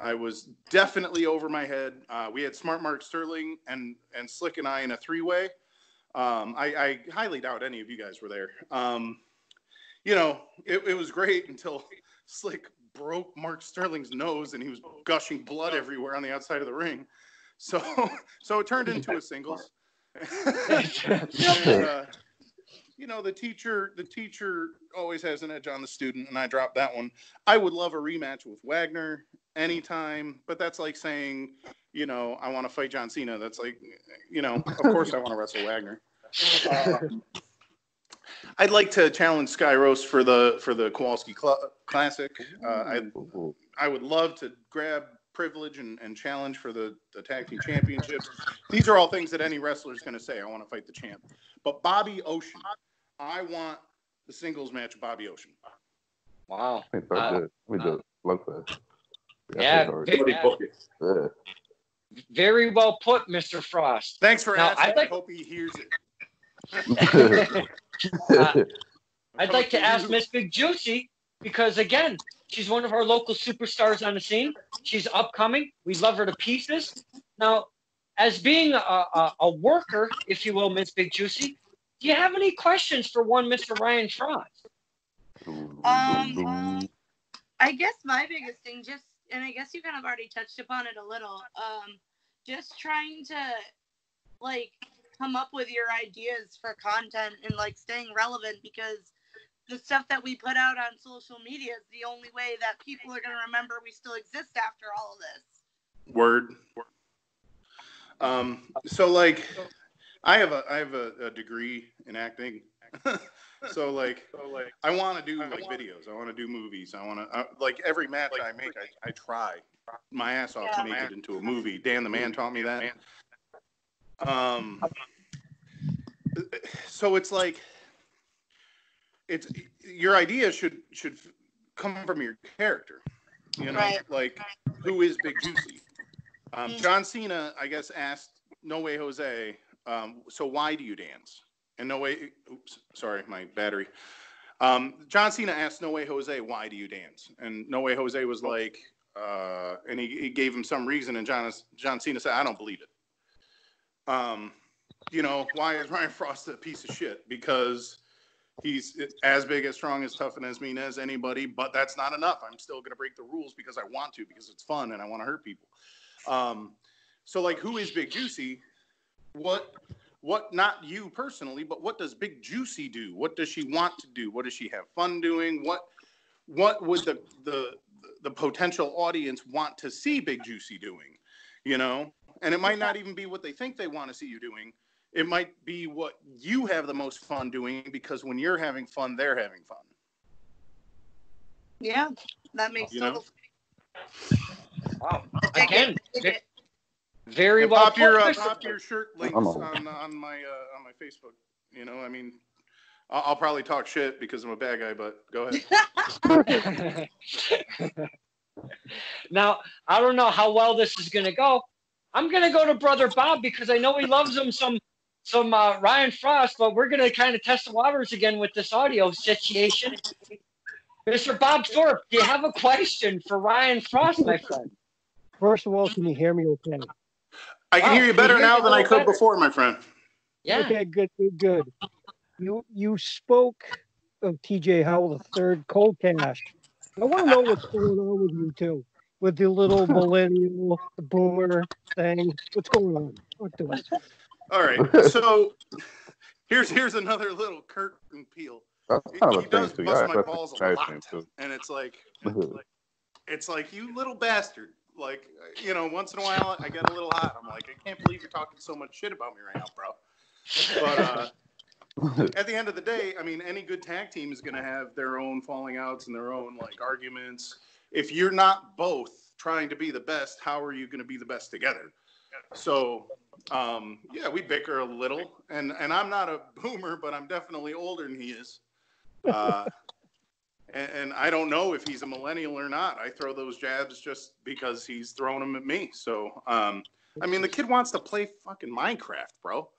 I was definitely over my head. We had Smart Mark Sterling and Slick and I in a 3-way. I highly doubt any of you guys were there. It was great until Slick broke Mark Sterling's nose and he was gushing blood everywhere on the outside of the ring. So it turned into a singles. The teacher always has an edge on the student, and I dropped that one. I would love a rematch with Wagner anytime, but that's like saying, I want to fight John Cena. That's of course I want to wrestle Wagner. I'd like to challenge Skyros for the Kowalski Classic. I would love to grab privilege and challenge for the tag team championships. These are all things that any wrestler is going to say. I want to fight the champ. But Bobby Ocean, I want the singles match of Bobby Ocean. Wow. I think that's good. We do love that. Yeah. Very well put, Mr. Frost. Thanks for asking. I hope he hears it. I'd like to ask Miss Big Juicy, because again, she's one of our local superstars on the scene. She's upcoming. We love her to pieces. Now, as being a worker, if you will, Miss Big Juicy, do you have any questions for one Mr. Ryan Frost? I guess my biggest thing, and I guess you kind of already touched upon it a little, just trying to, like, come up with your ideas for content and, like, staying relevant, because the stuff that we put out on social media is the only way that people are going to remember we still exist after all of this. Word. So, like, I have a degree in acting. So like I want to do like videos. I want to do movies. I want to like every match I make, I try my ass off to make it into a movie. Dan the Man taught me that. So it's like it's your idea should come from your character. You know, like who is Big Juicy? John Cena, I guess, asked No Way Jose, so why do you dance? And No Way, oops, sorry, my battery. John Cena asked No Way Jose, why do you dance? And No Way Jose was like, and he gave him some reason, and John Cena said, I don't believe it. You know, why is Ryan Frost a piece of shit? Because he's as big, as strong, as tough, and as mean as anybody, but that's not enough. I'm still going to break the rules because I want to, because it's fun and I want to hurt people. So, like, who is Big Juicy? What, not you personally, but what does Big Juicy do? What does she want to do? What does she have fun doing? What would the potential audience want to see Big Juicy doing? You know? And it might not even be what they think they want to see you doing. It might be what you have the most fun doing, because when you're having fun, they're having fun. Yeah, that makes total sense. Wow. Again, very and well pop your shirt links on my Facebook. You know, I mean, I'll probably talk shit because I'm a bad guy, but go ahead. Now, I don't know how well this is going to go. I'm going to go to Brother Bob because I know he loves him some Ryan Frost, but we're going to kind of test the waters again with this audio situation. Mr. Bob Thorpe, do you have a question for Ryan Frost, my friend? First of all, can you hear me okay? I can hear you better now than I could before, my friend. Yeah. Okay, good. You spoke of TJ Howell III cold cash. I want to know what's going on with you two, with the little millennial boomer thing. What's going on? Talk to us. All right, so here's another little curtain peel. He does bust my balls a lot, and it's like you little bastard. Like, you know, once in a while I get a little hot. I'm like, I can't believe you're talking so much shit about me right now, bro. But at the end of the day, I mean, any good tag team is going to have their own falling outs and their own, like, arguments. If you're not both trying to be the best, how are you going to be the best together? So, yeah, we bicker a little. And I'm not a boomer, but I'm definitely older than he is. And I don't know if he's a millennial or not. I throw those jabs just because he's throwing them at me. So, I mean, the kid wants to play fucking Minecraft, bro.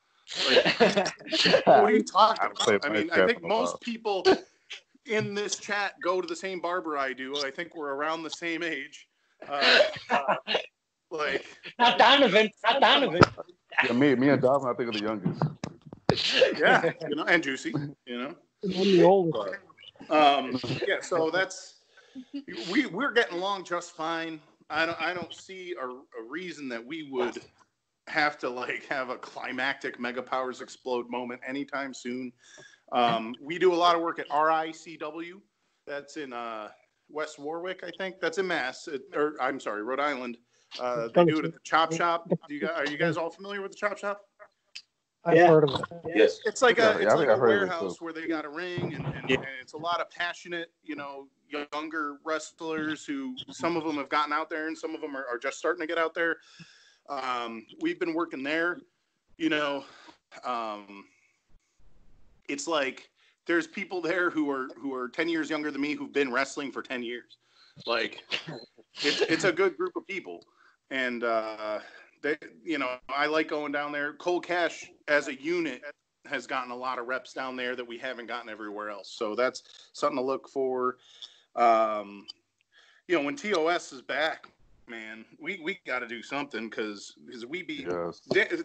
Like, what are you talking about? I mean, I think most people in this chat go to the same barber I do. I think we're around the same age. Like, not Donovan. Yeah, me and Donovan, I think, are the youngest. Yeah, you know, and Juicy, you know. I'm the oldest. Yeah, so that's we're getting along just fine. I don't see a reason that we would have to like have a climactic Mega Powers Explode moment anytime soon. We do a lot of work at RICW. That's in West Warwick, I think. That's in Mass, Rhode Island. They do it at the Chop Shop. Are you guys all familiar with the Chop Shop? I've heard of it. Yes. It's like Yeah, a I think I've heard of it, warehouse too. where they got a ring, and it's a lot of passionate, younger wrestlers who some of them have gotten out there and some of them are just starting to get out there. We've been working there, it's like there's people there who are 10 years younger than me who've been wrestling for 10 years. Like it's a good group of people. And, they, I like going down there. Cold Cash as a unit has gotten a lot of reps down there that we haven't gotten everywhere else. So that's something to look for. When TOS is back, man, we got to do something because we beat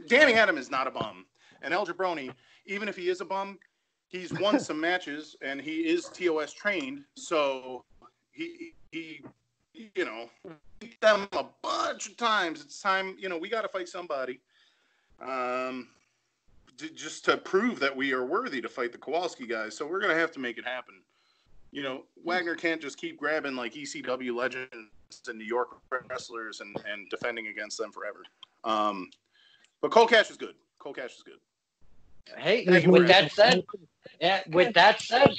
Danny Adam is not a bum, and El Jabroni, even if he is a bum, he's won some matches and he is TOS trained, so he beat them a bunch of times. It's time, we got to fight somebody, just to prove that we are worthy to fight the Kowalski guys. So we're gonna have to make it happen. Wagner can't just keep grabbing like ECW legends and New York wrestlers and defending against them forever. But Cold Cash is good. Hey, with that said,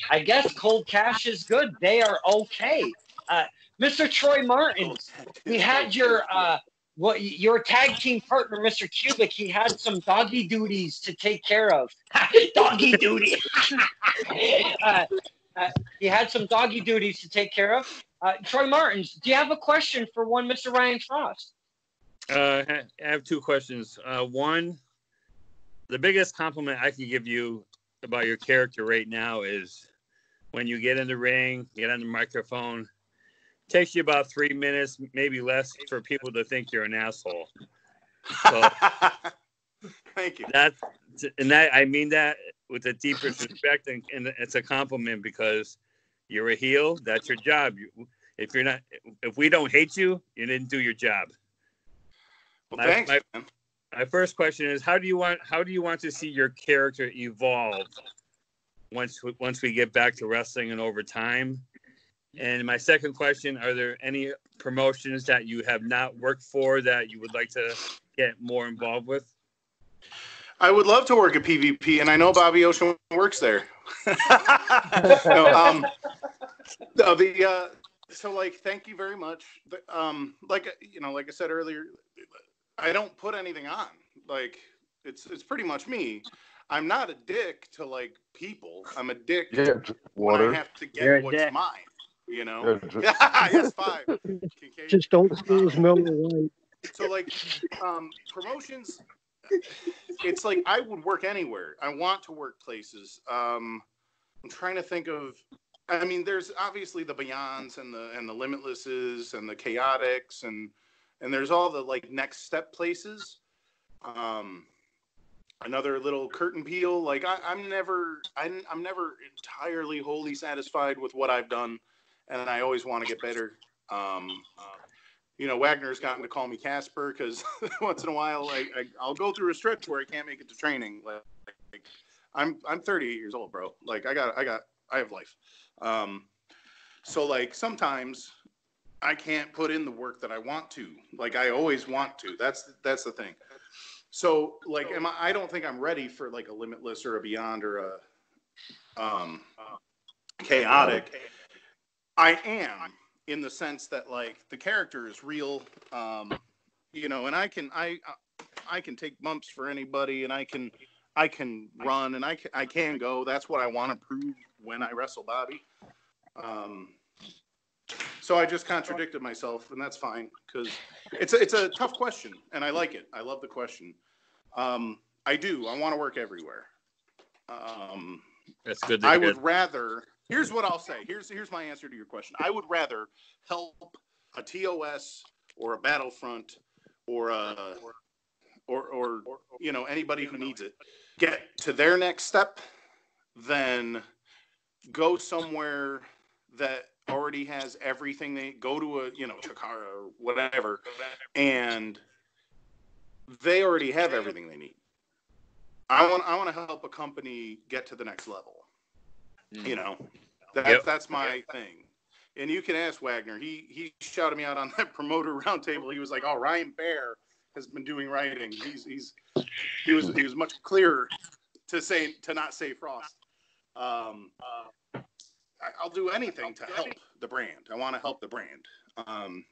I guess Cold Cash is good. They are okay. Mr. Troy Martin, we had your tag team partner, Mr. Kulik. He had some doggy duties to take care of. Doggy duty. He had some doggy duties to take care of. Troy Martins, do you have a question for one Mr. Ryan Fraust? I have two questions. One, the biggest compliment I can give you about your character right now is when you get in the ring, get on the microphone, takes you about 3 minutes, maybe less, for people to think you're an asshole. So, thank you. I mean that with the deepest respect, and it's a compliment because you're a heel. That's your job. If we don't hate you, you didn't do your job. Well, thanks, man. My first question is, how do you want to see your character evolve once we get back to wrestling and over time? And my second question, are there any promotions that you have not worked for that you would like to get more involved with? I would love to work at PvP, and I know Bobby Ocean works there. Thank you very much. Like I said earlier, I don't put anything on. Like, it's pretty much me. I'm not a dick to like people. I'm a dick when I have to get what's mine. Yes, 5. Kincaid. Just don't lose Miller Lite. So promotions, it's like I would work anywhere. I want to work places. I'm trying to think of. I mean, there's obviously the Beyonds and the Limitlesses and the Chaotics and there's all the like next step places. Another little curtain peel. Like I'm never entirely wholly satisfied with what I've done, and I always want to get better. Wagner's gotten to call me Casper because once in a while, I'll go through a stretch where I can't make it to training. Like I'm 38 years old, bro. Like I have life. So like sometimes I can't put in the work that I want to. Like I always want to. That's the thing. So like I don't think I'm ready for like a Limitless or a Beyond or a Chaotic. I am, in the sense that like the character is real, and I can take bumps for anybody, and I can run, and I can go. That's what I want to prove when I wrestle Bobby. So I just contradicted myself, and that's fine because it's a tough question, and I like it. I love the question. I want to work everywhere. That's good. I would rather. Here's what I'll say. Here's my answer to your question. I would rather help a TOS or a Battlefront or anybody who needs it get to their next step than go somewhere that already has everything. They go to a Chikara or whatever, and they already have everything they need. I want to help a company get to the next level. That's my thing. And you can ask Wagner. He shouted me out on that promoter roundtable. He was like, "Oh, Ryan Baer has been doing writing. He was much clearer to not say Frost. I'll do anything to help the brand. I want to help the brand.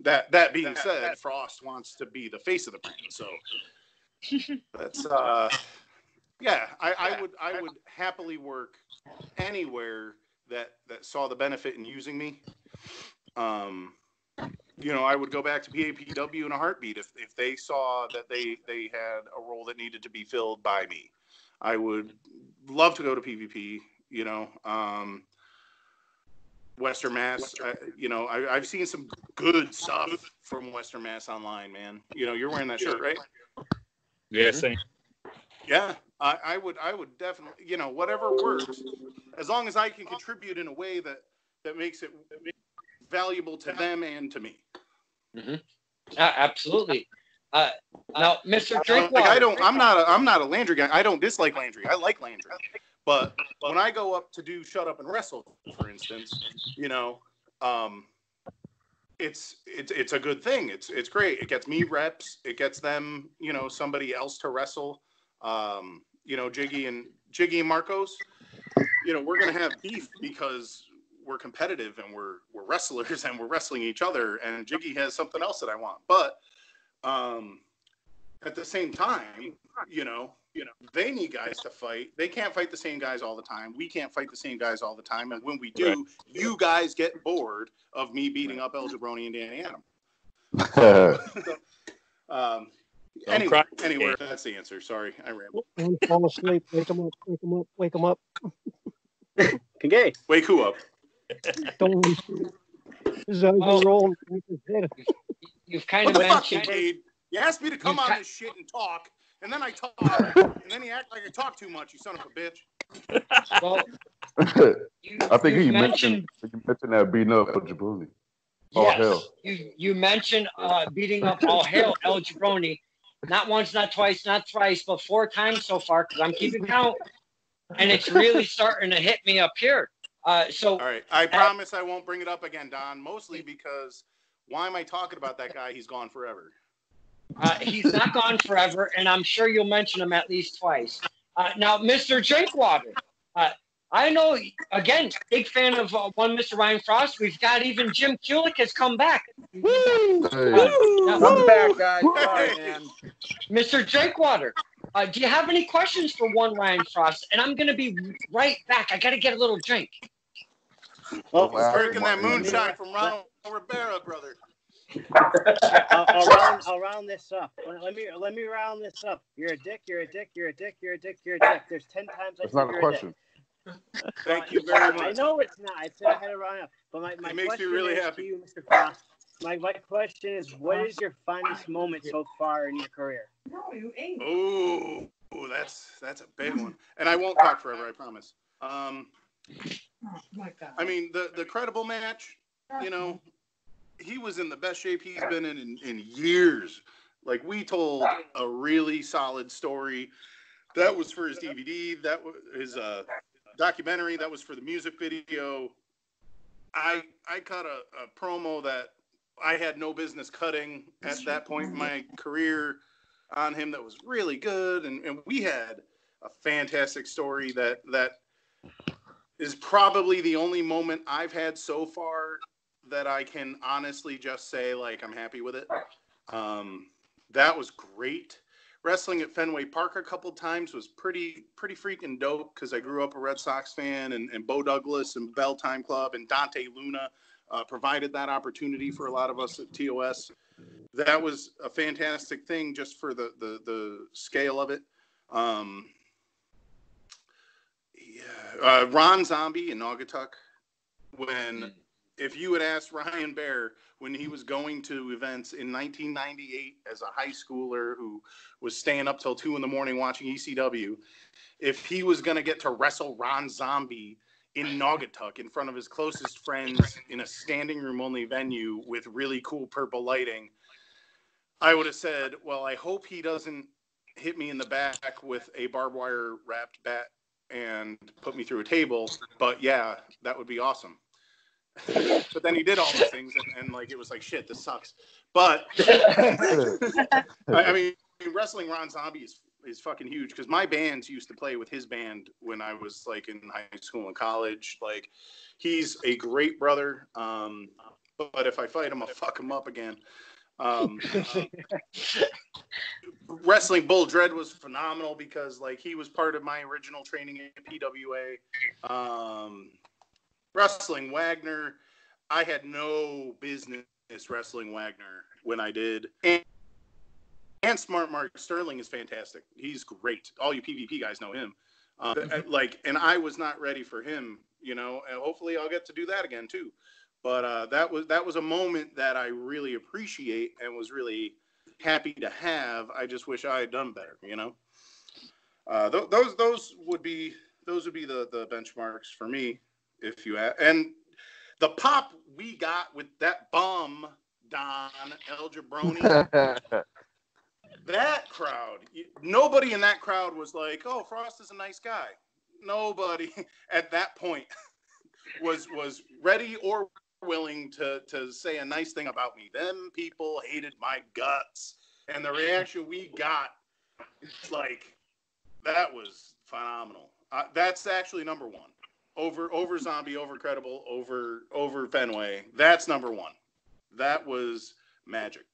That being said, Fraust wants to be the face of the brand. So that's I would happily work anywhere that saw the benefit in using me. I would go back to PAPW in a heartbeat if they saw that they had a role that needed to be filled by me. I would love to go to PvP. Western Mass, I've seen some good stuff from Western Mass online, man. You're wearing that shirt, right? Yeah, same. Yeah, I would definitely, whatever works, as long as I can contribute in a way that makes it valuable to them and to me. Mm-hmm. Absolutely. Now, Mr. Drinkwater. I'm not a Landry guy. I don't dislike Landry. I like Landry. But when I go up to do Shut Up and Wrestle, for instance, it's a good thing. It's great. It gets me reps. It gets them, somebody else to wrestle. Jiggy and Marcos. We're gonna have beef because we're competitive and we're wrestlers and we're wrestling each other. And Jiggy has something else that I want, but at the same time, they need guys to fight. They can't fight the same guys all the time. We can't fight the same guys all the time. And when we do, right, you guys get bored of me beating up El Jabroni and Danny Adam. Anywhere. That's the answer. Sorry, I rambled. Don't fall asleep. Wake him up. Wake him up. Wake him up. Kincaid. Wake who up? Don't sleep. This is how you roll. You've kind of mentioned. You asked me to come on this shit and talk, and then I talk, and then you act like I talk too much, you son of a bitch. Well, I think you mentioned that beating up El Jabroni. Yes, hell. You mentioned beating up all hell El Jabroni. Not once, not twice, not thrice, but 4 times so far, because I'm keeping count, and it's really starting to hit me up here. All right, I promise I won't bring it up again, Don, mostly because why am I talking about that guy? He's gone forever. He's not gone forever, and I'm sure you'll mention him at least twice. Now, Mr. Drinkwater, I know, again, big fan of one Mr. Ryan Frost. We've got even Jim Kulik has come back. Woo! I'm back, guys. Sorry, man. Mr. Drinkwater, do you have any questions for one Ryan Frost? And I'm going to be right back. I got to get a little drink. Well, drinking that moonshine from Ronald Rivera, brother. I'll round this up. Let me round this up. You're a dick. You're a dick. You're a dick. You're a dick. You're a dick. There's 10 times I said not a you're question. A dick. Thank you very much. I know it's not. I said I had to round up. But my question really is happy. to you, Mr. Frost. My question is, what is your finest moment so far in your career? Oh, that's a big one. And I won't talk forever, I promise. Oh my God. I mean, the credible match, he was in the best shape he's been in years. Like, we told a really solid story. That was for his DVD. That was his documentary. That was for the music video. I cut a promo that I had no business cutting at that point in my career on him that was really good. And we had a fantastic story that is probably the only moment I've had so far that I can honestly just say, like, I'm happy with it. That was great. Wrestling at Fenway Park a couple times was pretty freaking dope because I grew up a Red Sox fan, and Bo Douglas and Bell Time Club and Dante Luna provided that opportunity for a lot of us at TOS. That was a fantastic thing just for the scale of it. Ron Zombie in Naugatuck, if you had asked Ryan Baer when he was going to events in 1998 as a high schooler who was staying up till 2 a.m. watching ECW, if he was going to get to wrestle Ron Zombie in Naugatuck in front of his closest friends in a standing room only venue with really cool purple lighting, I would have said, well, I hope he doesn't hit me in the back with a barbed wire wrapped bat and put me through a table. But yeah, that would be awesome. But then he did all the things, and like it was like shit. This sucks. But I mean, wrestling Ron Zombie is fucking huge because my bands used to play with his band when I was like in high school and college. Like, he's a great brother. But if I fight him, I'll fuck him up again. Wrestling Bull Dread was phenomenal because like he was part of my original training at PWA. Wrestling Wagner, I had no business wrestling Wagner when I did. And Smart Mark Sterling is fantastic. He's great. All you PvP guys know him. And I was not ready for him, you know, and hopefully I'll get to do that again too. But that was a moment that I really appreciate and was really happy to have. I just wish I had done better, you know. Those would be the benchmarks for me, if you have. And the pop we got with that bum Don El Jabroni, that crowd, nobody in that crowd was like, "Oh, Fraust is a nice guy." Nobody at that point was ready or willing to say a nice thing about me. Them people hated my guts, and the reaction we got, like, that was phenomenal. That's actually number one. Over Zombie, over Credible, over Fenway. That's number one. That was magic.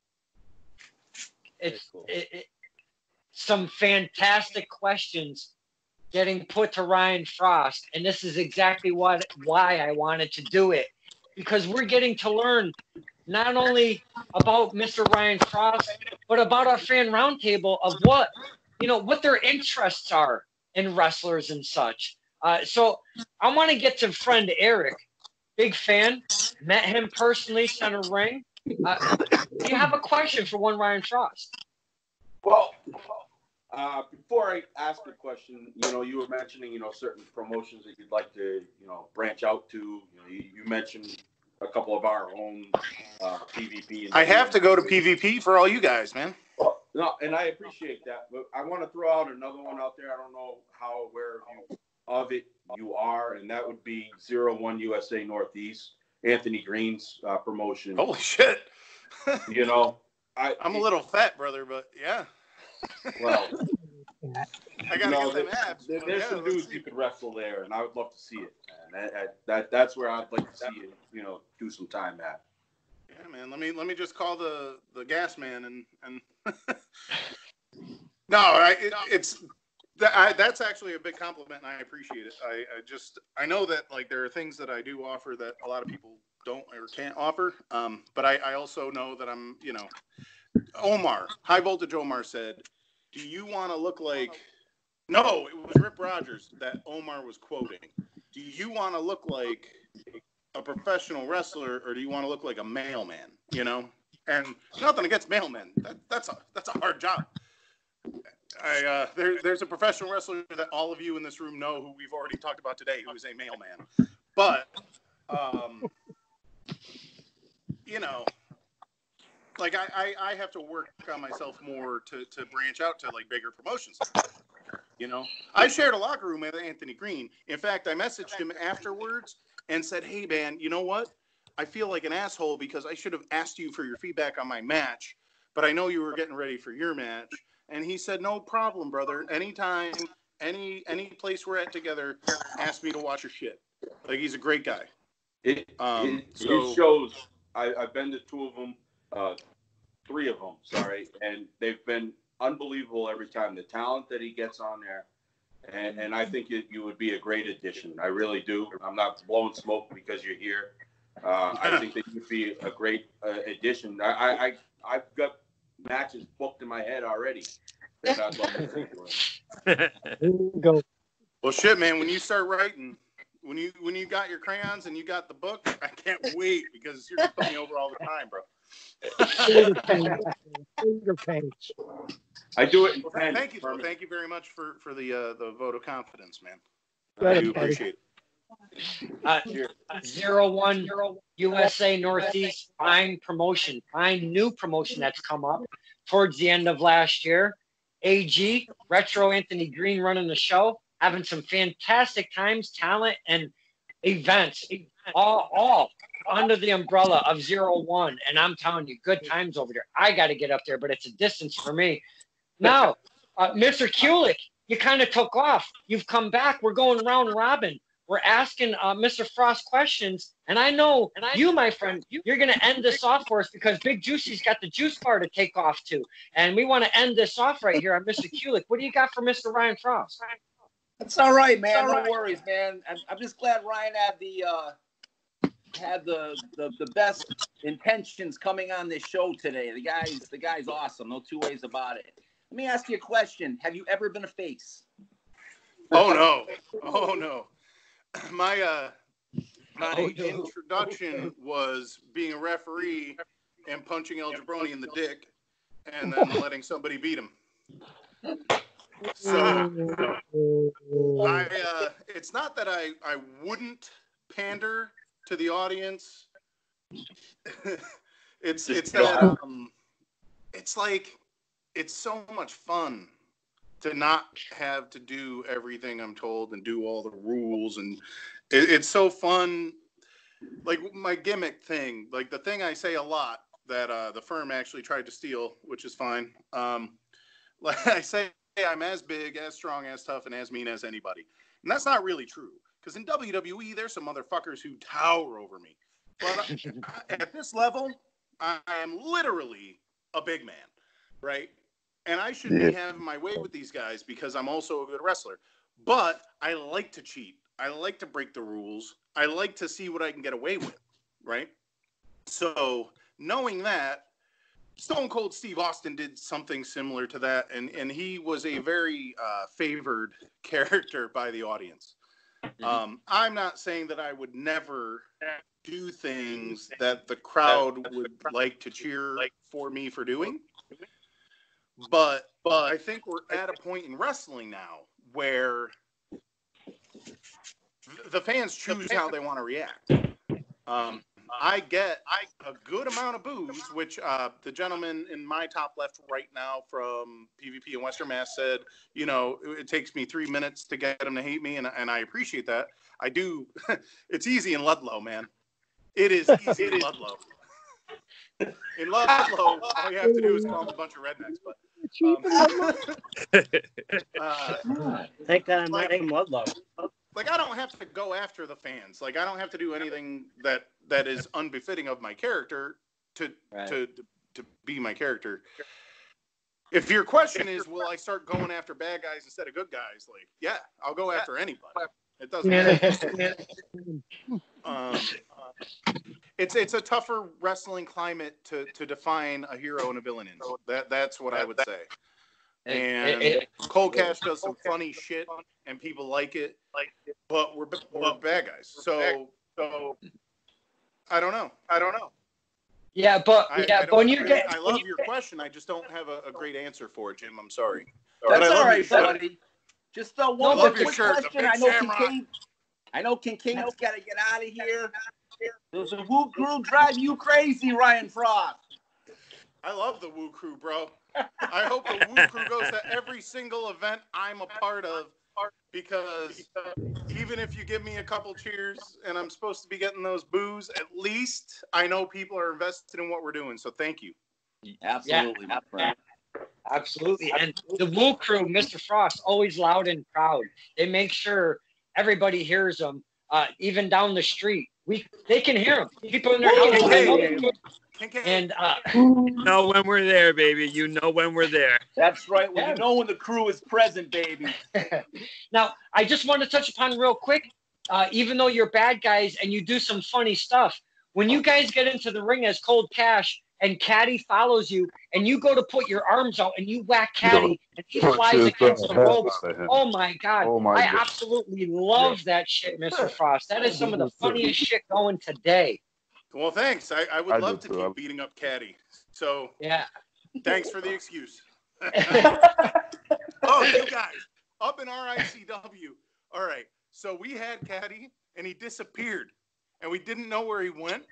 It's cool. Some fantastic questions getting put to Ryan Fraust, and this is exactly why I wanted to do it, because we're getting to learn not only about Mr. Ryan Fraust, but about our fan roundtable of what their interests are in wrestlers and such. So I want to get to friend Erick, big fan, met him personally, center ring. Do you have a question for one Ryan Fraust? Well, before I ask the question, you were mentioning, certain promotions that you'd like to, branch out to. You mentioned a couple of our own PvP. And I have to go to PvP for all you guys, man. Well, no, and I appreciate that, but I want to throw out another one out there. I don't know how aware of it you are, and that would be 01 USA Northeast, Anthony Green's promotion. Holy shit! I'm a little fat, brother, but yeah. Well, I gotta get them abs. There's some dudes you could wrestle there, and I would love to see it. Man. That's where I'd like to see you, do some time at. Yeah, man. Let me just call the gas man and. No, that's actually a big compliment, and I appreciate it. I know that like there are things that I do offer that a lot of people don't or can't offer. But I also know that I'm, Omar, High Voltage Omar said, "Do you want to look like?" No, it was Rip Rogers that Omar was quoting. "Do you want to look like a professional wrestler, or do you want to look like a mailman?" And nothing against mailmen. That's a hard job. There's a professional wrestler that all of you in this room know who we've already talked about today, who is a mailman. But, like I have to work on myself more to branch out to like bigger promotions. I shared a locker room with Anthony Green. In fact, I messaged him afterwards and said, "Hey, man, you know what? I feel like an asshole because I should have asked you for your feedback on my match, but I know you were getting ready for your match." And he said, "No problem, brother. Anytime, any place we're at together, ask me to watch your shit." Like, he's a great guy. His shows, I've been to 2 of them, 3 of them, sorry, and they've been unbelievable every time. The talent that he gets on there, and I think you would be a great addition. I really do. I'm not blowing smoke because you're here. I think that you'd be a great addition. I've got matches booked in my head already that I'd love to see. There you go. Well, shit, man. When you start writing, when you got your crayons and you got the book, I can't wait because you're putting me over all the time, bro. Finger paints. I do it in pen. Thank you. Thank you very much for the vote of confidence, man. I do appreciate it. 01 USA Northeast, fine new promotion that's come up towards the end of last year. AG, Retro Anthony Green running the show, having some fantastic times, talent, and events, all under the umbrella of 0-1, and I'm telling you, good times over there. I got to get up there, but it's a distance for me. Now, Mr. Kulik, you kind of took off. You've come back. We're going round robin. We're asking Mr. Frost questions, and I know you, my friend, you're going to end this off for us because Big Juicy's got the juice bar to take off to, and we want to end this off right here on Mr. Kulik. What do you got for Mr. Ryan Frost? That's all right, man. No worries, man. I'm just glad Ryan had the best intentions coming on this show today. The guy's awesome. No two ways about it. Let me ask you a question. Have you ever been a face? Oh no. My introduction was being a referee and punching El Jabroni in the dick and then letting somebody beat him. So it's not that I wouldn't pander to the audience. it's that it's like it's so much fun to not have to do everything I'm told and do all the rules, and it's so fun. Like my gimmick thing, like the thing I say a lot that the firm actually tried to steal, which is fine. Like I say, I'm as big, as strong, as tough, and as mean as anybody, and that's not really true. Because in WWE, there's some motherfuckers who tower over me. But at this level, I am literally a big man, right? And I should be having my way with these guys because I'm also a good wrestler. But I like to cheat. I like to break the rules. I like to see what I can get away with, right? So knowing that, Stone Cold Steve Austin did something similar to that, and he was a very favored character by the audience. I'm not saying that I would never do things that the crowd would like to cheer for me for doing. But I think we're at a point in wrestling now where the fans choose how they want to react. I get a good amount of boos, which the gentleman in my top left right now from PvP in Western Mass said, you know, it takes me 3 minutes to get him to hate me, and I appreciate that. I do. It's easy in Ludlow, man. It is easy in Ludlow. In Ludlow, all you have to do is call them a bunch of rednecks. But thank God I'm not from Ludlow. Like, I don't have to go after the fans. Like, I don't have to do anything that is unbefitting of my character to be my character. If your question is, will I start going after bad guys instead of good guys? Like, yeah, I'll go after anybody. It doesn't matter. It's a tougher wrestling climate to define a hero and a villain in. That's what I would say. And Cold Cash does some funny shit, and people like it. But we're bad guys. So I don't know. Yeah, but when you get, I love your question. I just don't have a great answer for it, Jim. I'm sorry. That's all right, buddy. Just one more quick question. I know Kincaid's got to get out of here. Does the Woo Crew drive you crazy, Ryan Frost? I love the Woo Crew, bro. I hope the Woo Crew goes to every single event I'm a part of, because even if you give me a couple cheers and I'm supposed to be getting those boos, at least I know people are invested in what we're doing. So thank you. Absolutely, my friend. Absolutely. And the Woo Crew, Mr. Frost, always loud and proud. They make sure everybody hears them, even down the street. They can hear them. People in their house. And you know when we're there, baby. You know when we're there. That's right. Well, you know when the crew is present, baby. Now, I just want to touch upon real quick, even though you're bad guys and you do some funny stuff, when you guys get into the ring as Cold Cash and Caddy follows you and you go to put your arms out and you whack Caddy and he flies against the ropes. Oh my God. I absolutely love that shit, Mr. Frost. That is some of the funniest shit going today. Well, thanks. I would love to keep beating up Caddy. So yeah, thanks for the excuse. Oh, you guys, up in RICW. All right. So we had Caddy and he disappeared and we didn't know where he went.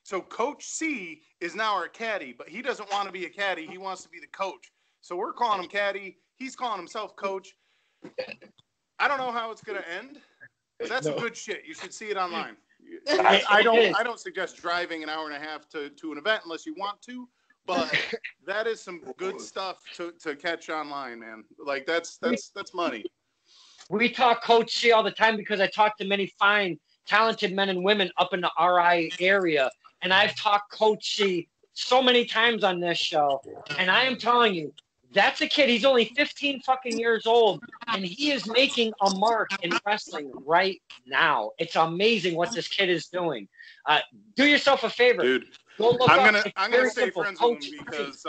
So Coach C is now our caddy, but he doesn't want to be a caddy. He wants to be the coach. So we're calling him caddy. He's calling himself coach. I don't know how it's going to end, but that's some good shit. You should see it online. I don't suggest driving an hour and a half to an event unless you want to, but that is some good stuff to catch online, man. Like that's money. We talk Coach C all the time because I talk to many fine, talented men and women up in the RI area, and I've talked Coach C so many times on this show, and I am telling you, that's a kid. He's only 15 fucking years old, and he is making a mark in wrestling right now. It's amazing what this kid is doing. Do yourself a favor, dude. Go look I'm up. gonna stay simple. friends Coach with him because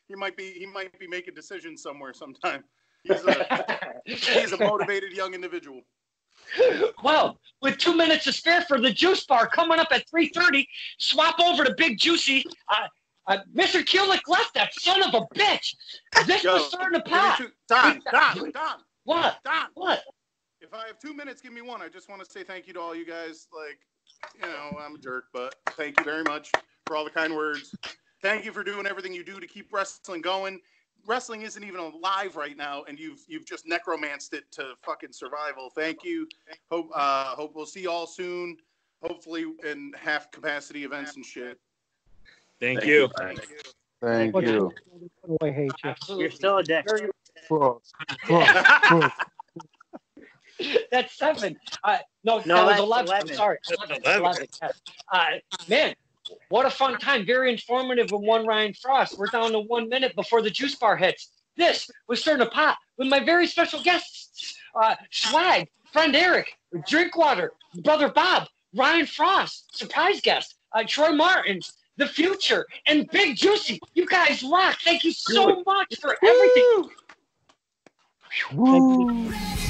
he might be making decisions somewhere sometime. He's a motivated young individual. Well, with 2 minutes to spare for the juice bar coming up at 3:30, swap over to Big Juicy. Mr. Kulik left, that son of a bitch. This was starting to pop. Don. What? Don. What? If I have 2 minutes, give me one. I just want to say thank you to all you guys. Like, you know, I'm a jerk, but thank you very much for all the kind words. Thank you for doing everything you do to keep wrestling going. Wrestling isn't even alive right now, and you've just necromanced it to fucking survival. Thank you. Hope we'll see you all soon. Hopefully in half capacity events and shit. Thank you. Thank you. I hate you. You're still a dick. That's 7. No, that was 11. I'm sorry. 11. Man, what a fun time. Very informative with one Ryan Frost. We're down to 1 minute before the juice bar hits. This was starting to pop with my very special guests. Swag, friend Erick, Drinkwater, brother Bob, Ryan Frost, surprise guest, Troy Martins, The Future, and Big Juicy. You guys rock. Thank you so much for everything. Thank you.